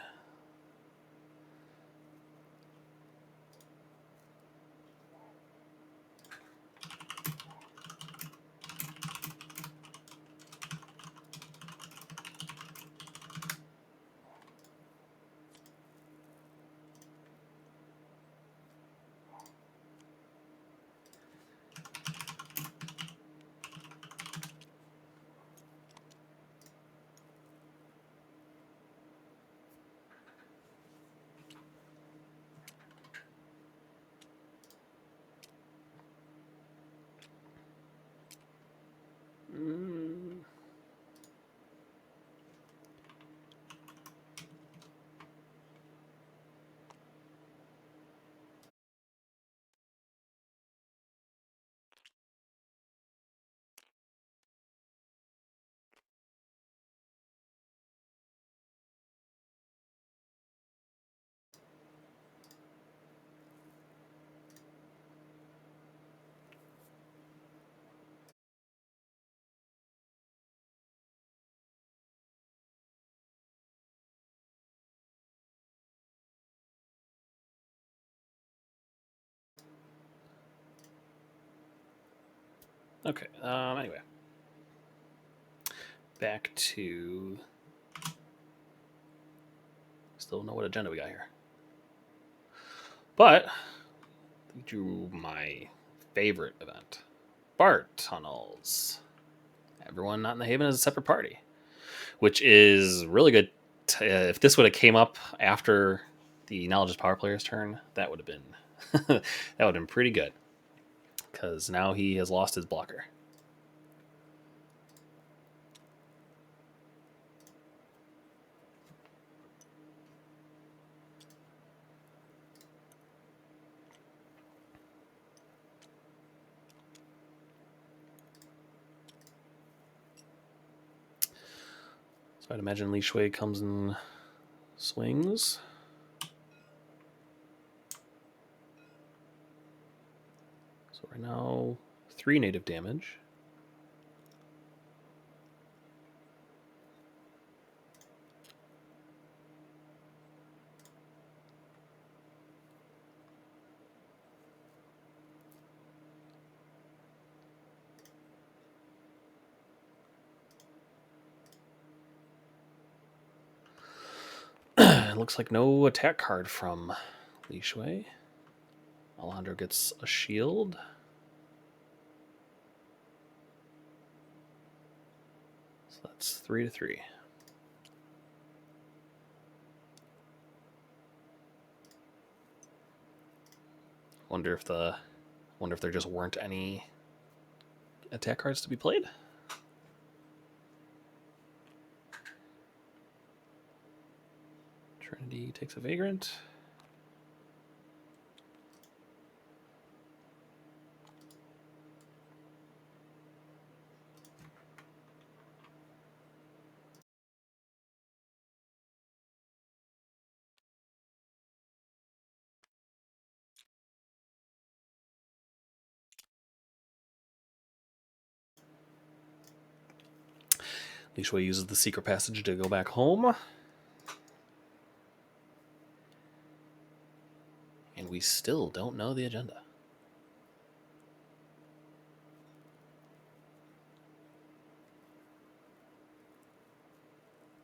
Okay. Anyway, back to. Still don't know what agenda we got here. But to my favorite event, BART tunnels. Everyone not in the Haven is a separate party, which is really good. If this would have came up after the Knowledge is Power player's turn, that would have been that would have been pretty good. Because now he has lost his blocker. So I'd imagine Li Shui comes and swings. So right now, 3 native damage. It looks like no attack card from Li Shui. Alejandro gets a shield. So that's 3-3. Wonder if there just weren't any attack cards to be played. Trinity takes a Vagrant. Li Shui uses the secret passage to go back home. And we still don't know the agenda.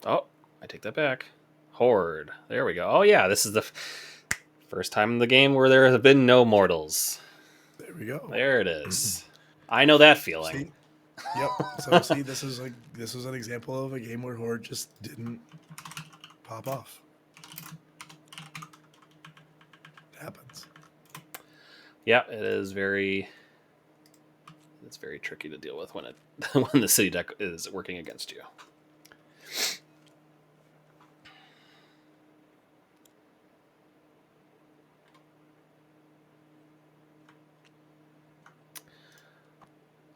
Oh, I take that back. Horde. There we go. Oh, yeah, this is the first time in the game where there have been no mortals.
There we go.
There it is. I know that feeling.
See, Yep. So see, this is an example of a game where Horde just didn't pop off. It happens.
Yeah, it's very tricky to deal with when it when the city deck is working against you.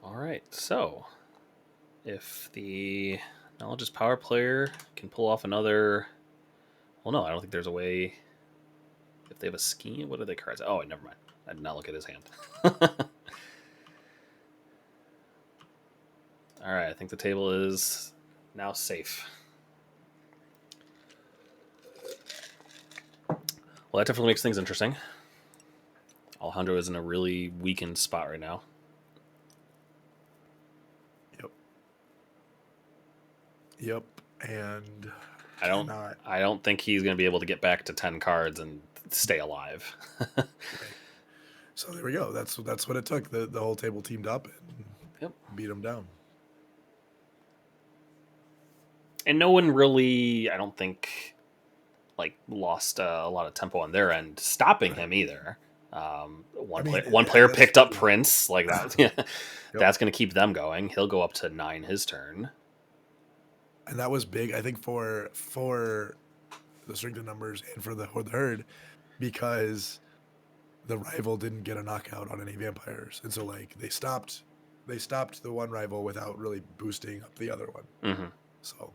All right, so if the Knowledge is Power player can pull off another, well, no, I don't think there's a way. If they have a scheme, what are they cards? Oh, never mind. I did not look at his hand. All right, I think the table is now safe. Well, that definitely makes things interesting. Alejandro is in a really weakened spot right now.
Yep. And
I don't think he's going to be able to get back to 10 cards and stay alive.
Right. So there we go. That's what it took. The whole table teamed up and beat him down.
And no one really, I don't think, like lost a lot of tempo on their end, stopping him either. One player picked up Prince, like that. Yep. That's going to keep them going. He'll go up to 9 his turn.
And that was big, I think, for the strength of numbers and for the herd, because the rival didn't get a knockout on any vampires, and so like they stopped the one rival without really boosting up the other one.
Mm-hmm.
So.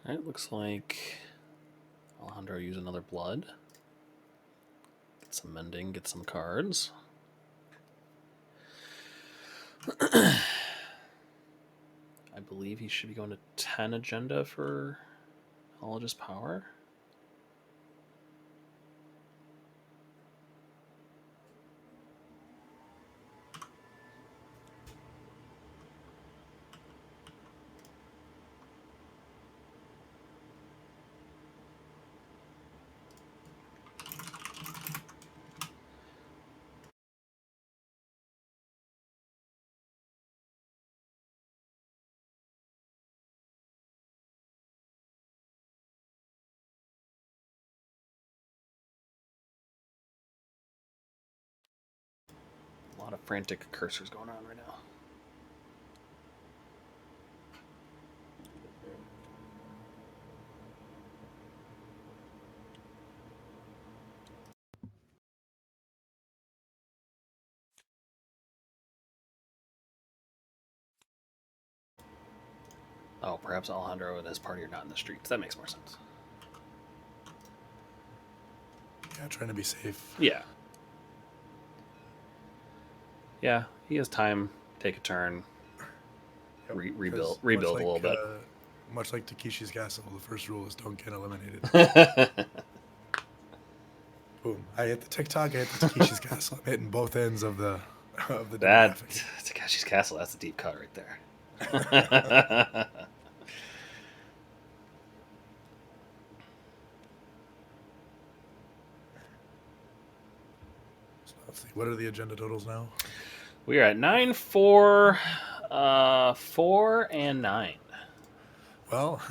It looks like Alejandro used another blood. Get some mending, get some cards. I believe he should be going to 10 agenda for Knowledge's Power. A lot of frantic cursors going on right now. Oh, perhaps Alejandro and his party are not in the streets. That makes more sense.
Yeah, trying to be safe.
Yeah. Yeah, he has time. Take a turn. Yep, rebuild like, a little bit.
Much like Takeshi's Castle, the first rule is don't get eliminated. Boom! I hit the TikTok. I hit the Takeshi's Castle. I'm hitting both ends of the
that Takeshi's Castle. That's a deep cut right there.
Let's see. What are the agenda totals now?
We are at 9, 4, 4, and 9.
Well,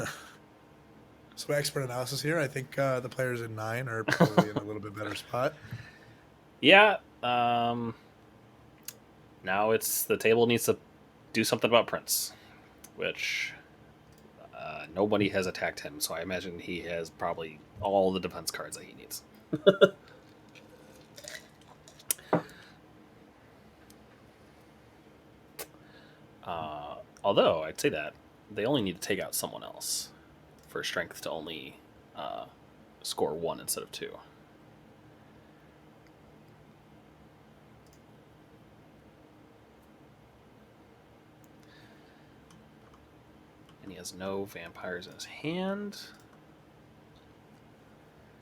some expert analysis here. I think the players in 9 are probably in a little bit better spot.
Yeah. Now it's the table needs to do something about Prince, which Nobody has attacked him, so I imagine he has probably all the defense cards that he needs. Although, I'd say that they only need to take out someone else for strength to only score 1 instead of 2. And he has no vampires in his hand.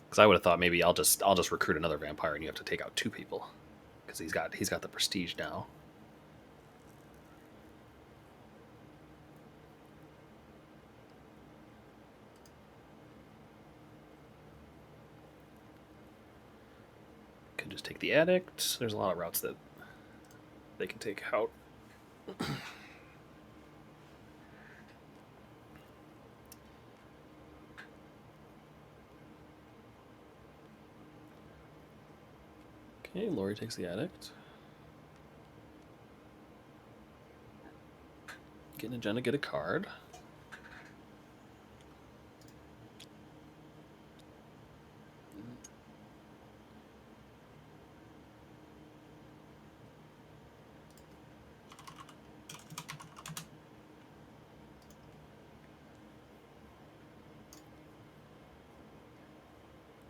Because I would have thought maybe I'll just recruit another vampire and you have to take out 2 people. Because he's got the prestige now. Could just take the addict. There's a lot of routes that they can take out. Okay, Lori takes the addict. Get an agenda, get a card.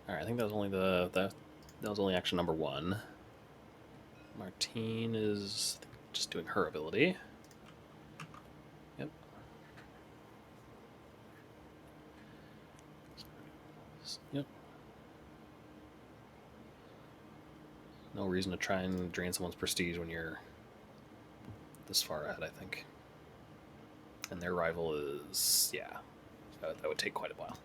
Alright, I think that was only that was only action number 1. Martine is just doing her ability. Yep. Yep. No reason to try and drain someone's prestige when you're this far ahead, I think. And their rival is, yeah, that would take quite a while.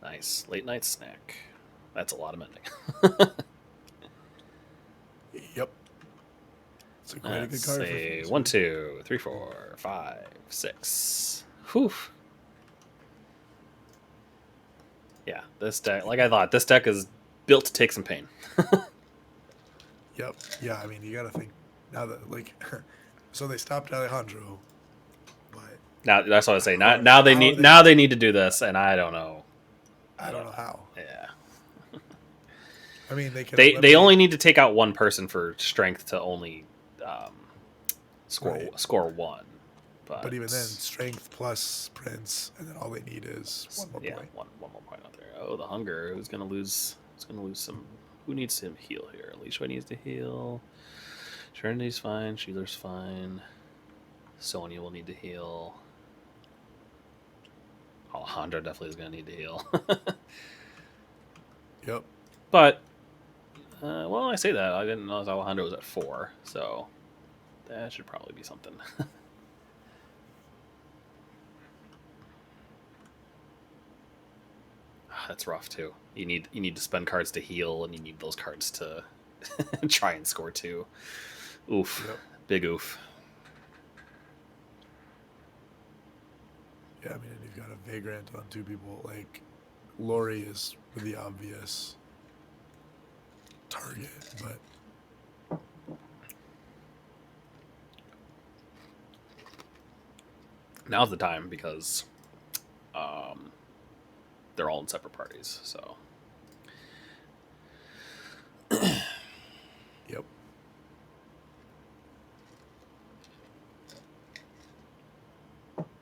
Nice. Late night snack. That's a lot of mending.
Yep. It's a quite a good card.
Let's see. 1, 2, 3, 4, 5, 6. Whew. Yeah, this deck, like I thought, this deck is built to take some pain.
Yep. Yeah, I mean, you got to think now that, like, so they stopped Alejandro, but
Now that's what I was saying. Now they need to do this, and I don't know.
I don't know how.
Yeah.
I mean, they can.
They only need to take out one person for strength to only score 1.
But even then, strength plus Prince, and then all they need is one more point.
One more point out there. Oh, the hunger. Who's gonna lose? Who's gonna lose some? Who needs to heal here? Alicia needs to heal. Trinity's fine. Sheeler's fine. Sonya will need to heal. Alejandro definitely is gonna need to heal.
Yep.
But well, I say that I didn't know Alejandro was at 4, so that should probably be something. That's rough too. You need to spend cards to heal, and you need those cards to try and score 2. Oof. Yep. Big oof.
Yeah, I mean, you've got a Vagrant on 2 people. Like, Lori is the obvious target, but
now's the time because they're all in separate parties, so
yep.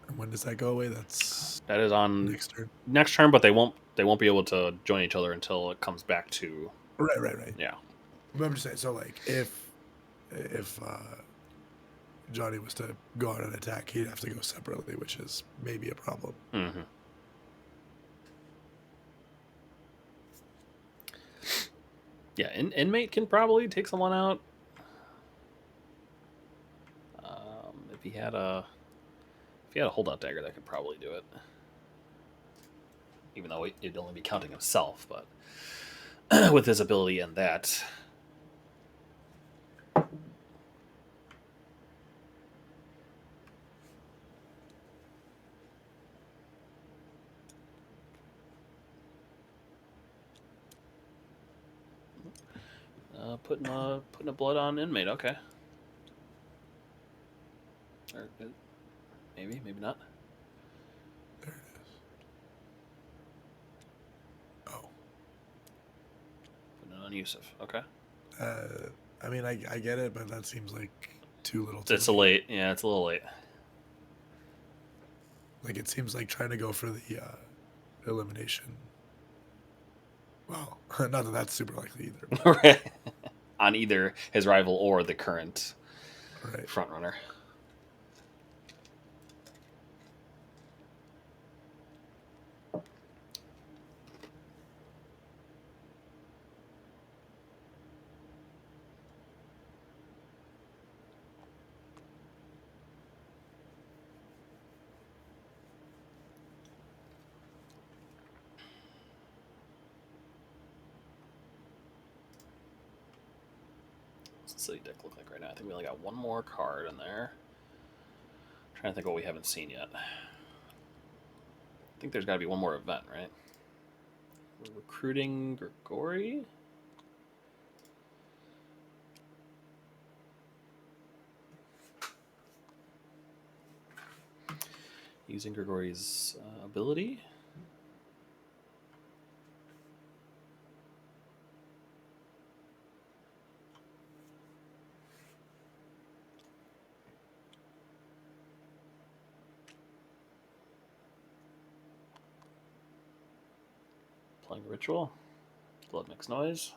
And when does that go away?
That is on next turn, but they won't be able to join each other until it comes back to
right.
Yeah.
But I'm just saying, so like if Johnny was to go on an attack, he'd have to go separately, which is maybe a problem.
Mm-hmm. Yeah, inmate can probably take someone out. If he had a holdout dagger, that could probably do it. Even though it'd only be counting himself, but with his ability and that. Putting a blood on inmate. Okay. Or maybe not.
There it is. Oh.
Putting it on Yusuf. Okay.
I mean, I get it, but that seems like too little.
It's a late. Yeah, it's a little late.
Like it seems like trying to go for the elimination. Well, not that that's super likely either.
Right. On either his rival or the current front runner. What's the city deck look like right now? I think we only got one more card in there. I'm trying to think what we haven't seen yet. I think there's got to be one more event, right? We're recruiting Grigori. Using Grigori's ability. Playing Ritual. Blood Makes Noise.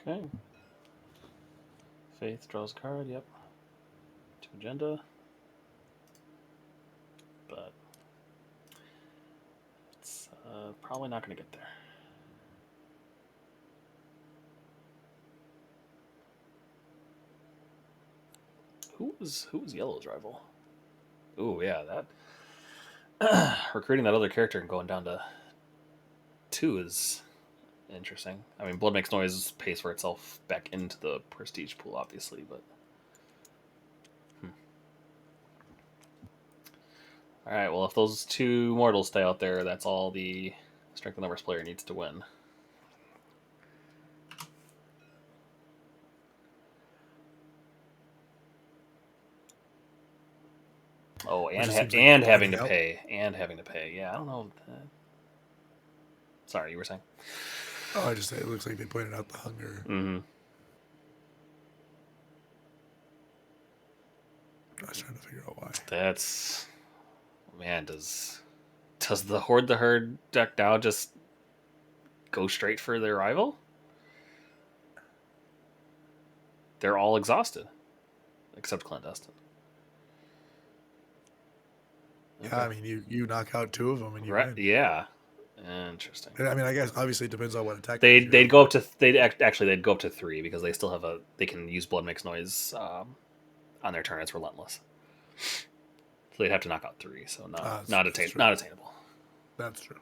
Okay. Faith draws a card, yep. 2 agenda. But it's probably not going to get there. Who was Yellow's rival? Ooh, yeah, that recruiting that other character and going down to 2 is interesting. I mean, Blood Makes Noise pays for itself back into the prestige pool, obviously, but all right. Well, if those 2 mortals stay out there, that's all the strength of numbers player needs to win. Oh, and having to pay. Yeah, I don't know. Sorry, you were saying?
Oh, I just say it looks like they pointed out the hunger.
Mm-hmm.
I was trying to figure out why.
That's does the Horde the Herd deck now just go straight for their rival? They're all exhausted, except Clandestine.
Okay. Yeah, I mean, you knock out 2 of them and you win.
Yeah, interesting.
I mean, I guess obviously it depends on what attack.
They'd go up to they'd go up to 3 because they still have they can use Blood Makes Noise on their turn. It's relentless, so they'd have to knock out 3. So not attainable.
That's true.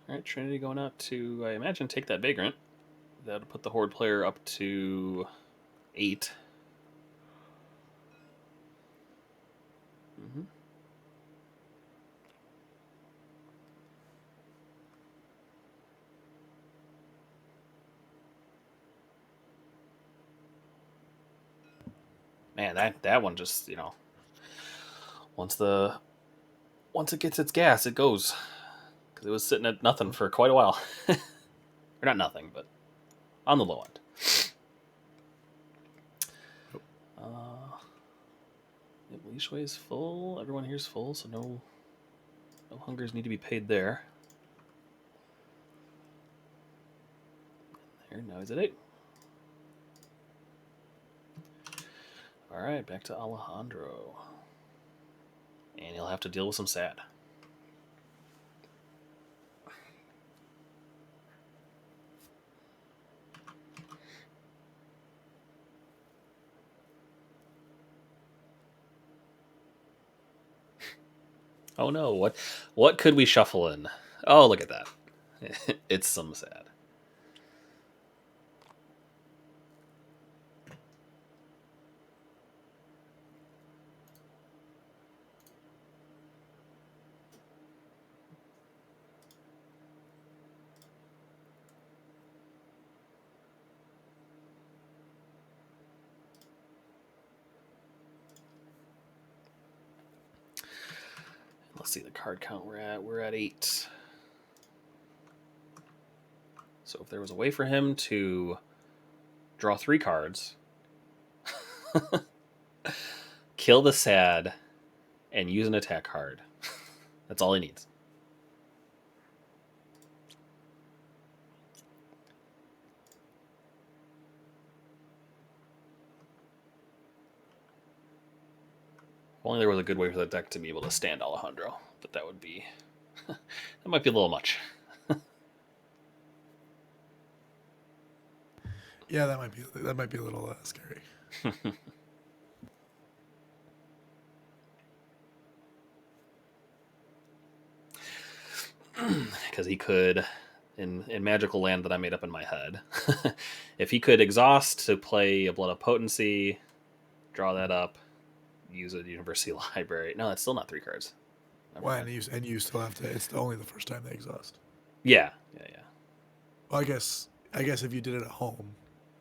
All right, Trinity going out to, I imagine, take that Vagrant. That'll put the Horde player up to 8. Mm-hmm. Man, that one just, once it gets its gas, it goes. Because it was sitting at nothing for quite a while. Or not nothing, but on the low end. Leash Way is full. Everyone here is full, so no hungers need to be paid there. There, now he's at 8. All right, back to Alejandro. And he'll have to deal with some sad. Oh no, what could we shuffle in? Oh, look at that. It's some sad. Let's see the card count we're at. We're at 8. So if there was a way for him to draw 3 cards, kill the sad, and use an attack card, that's all he needs. If only there was a good way for the deck to be able to stand Alejandro, but that would be that might be a little much.
Yeah, that might be a little scary.
Because he could, in magical land that I made up in my head, if he could exhaust to play a Blood of Potency, draw that up, use a University Library. No, that's still not 3 cards.
Well, and you still have to. It's only the first time they exhaust.
Yeah.
Well, I guess if you did it at home,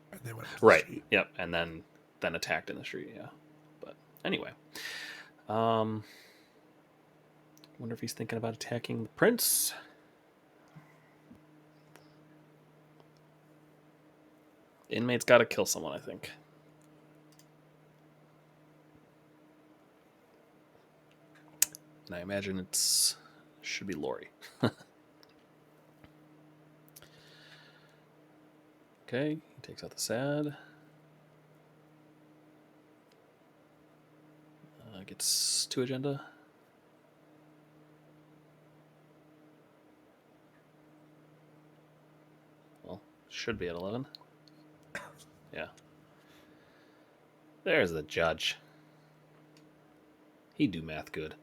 and they went to
right.
the street.
Yep, and then attacked in the street. Yeah, but anyway, wonder if he's thinking about attacking the prince. Inmate's got to kill someone, I think. And I imagine should be Lori. Okay, he takes out the sad. Gets 2 agenda. Well, should be at 11. Yeah. There's the judge. He do math good.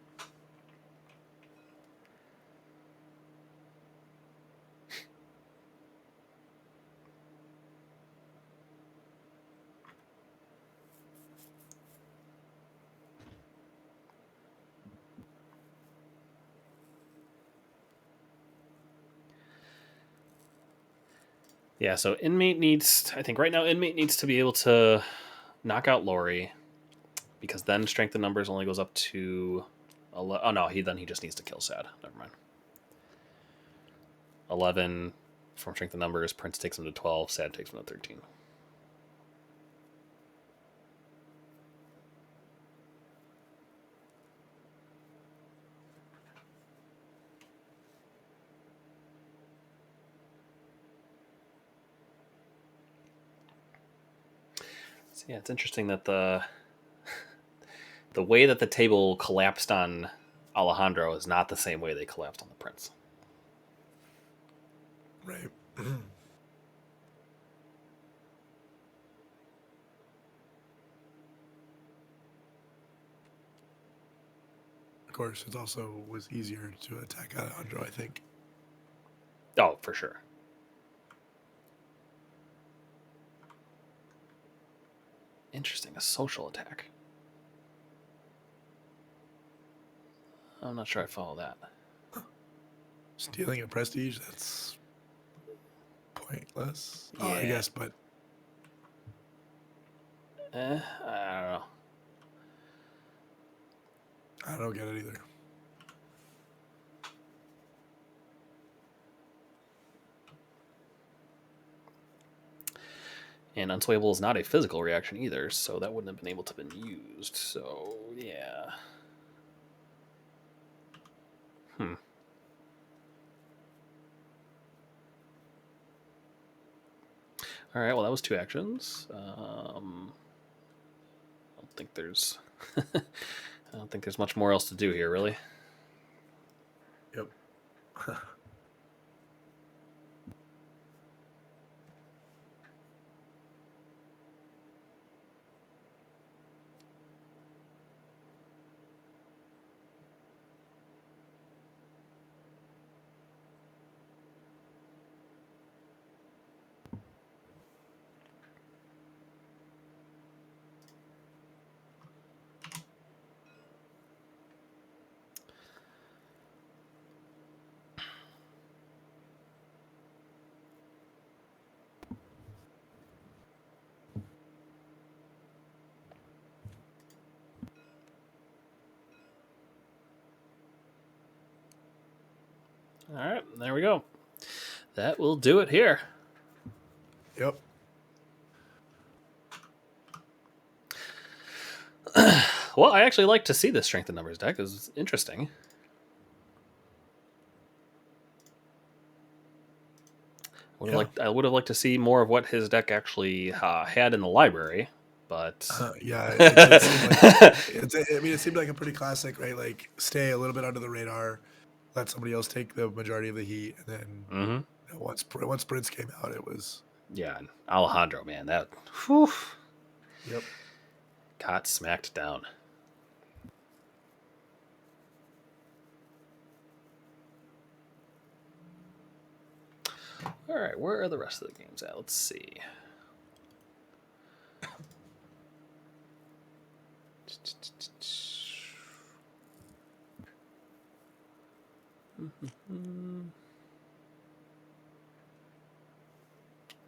Yeah, so Inmate needs, I think right now Inmate needs to be able to knock out Lori, because then Strength in Numbers only goes up to 11. Oh no, he just needs to kill Sad. Never mind. 11 from Strength in Numbers, Prince takes him to 12, Sad takes him to 13. So yeah, it's interesting that the way that the table collapsed on Alejandro is not the same way they collapsed on the Prince.
Right. Of course, it also was easier to attack Alejandro, I think.
Oh, for sure. Interesting, a social attack. I'm not sure I follow that.
Stealing a prestige, that's pointless.
Yeah.
I guess, but
I don't know.
I don't get it either.
And Unswayable is not a physical reaction either, so that wouldn't have been able to have been used. So, yeah. All right, well, that was 2 actions. I don't think there's... I don't think there's much more else to do here, really.
Yep.
All right, there we go. That will do it here.
Yep.
Well, I actually like to see this strength in numbers deck. It's interesting. I would have liked to see more of what his deck actually had in the library, but
Yeah, it seemed like it seemed like a pretty classic, right? Like stay a little bit under the radar, let somebody else take the majority of the heat, and then
mm-hmm.
once Prince came out, it was
Yeah, Alejandro, man, that whew,
yep.
got smacked down. All right, where are the rest of the games at? Let's see. I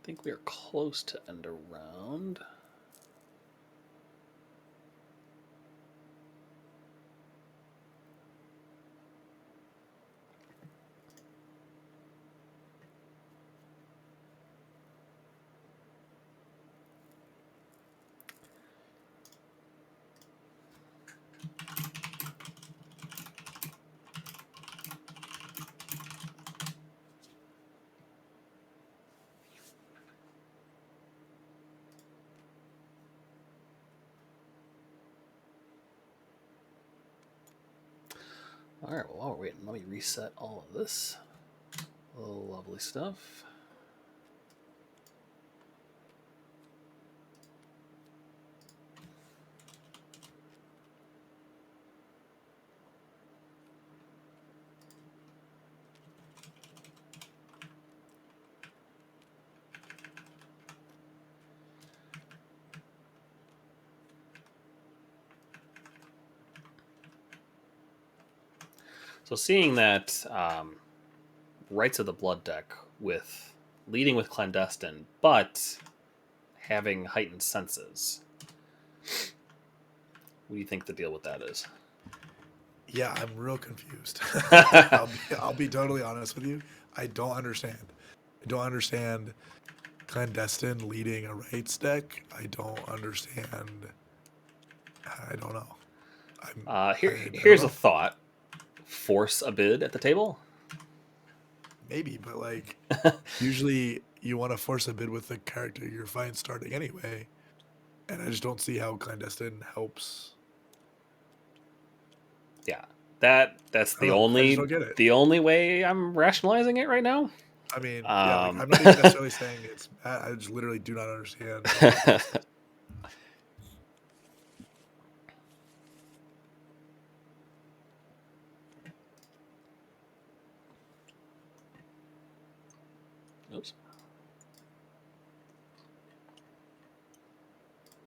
think we are close to end of round. All right, well, while we're waiting, let me reset all of this. Lovely stuff. So seeing that Rites of the Blood deck with leading with Clandestine, but having heightened senses, what do you think the deal with that is?
Yeah, I'm real confused. I'll be totally honest with you. I don't understand. I don't understand Clandestine leading a rights deck. I don't understand. I don't know. I don't
Here's a
know.
thought: force a bid at the table.
Maybe, but like usually you want to force a bid with the character you're fine starting anyway, and I just don't see how Clandestine helps.
Yeah, that's
I don't know. I just don't get it.
the only way I'm rationalizing it right now.
I mean, yeah, like
Um,
I'm not even necessarily saying it's bad. I just literally do not understand the thought process.
Oops.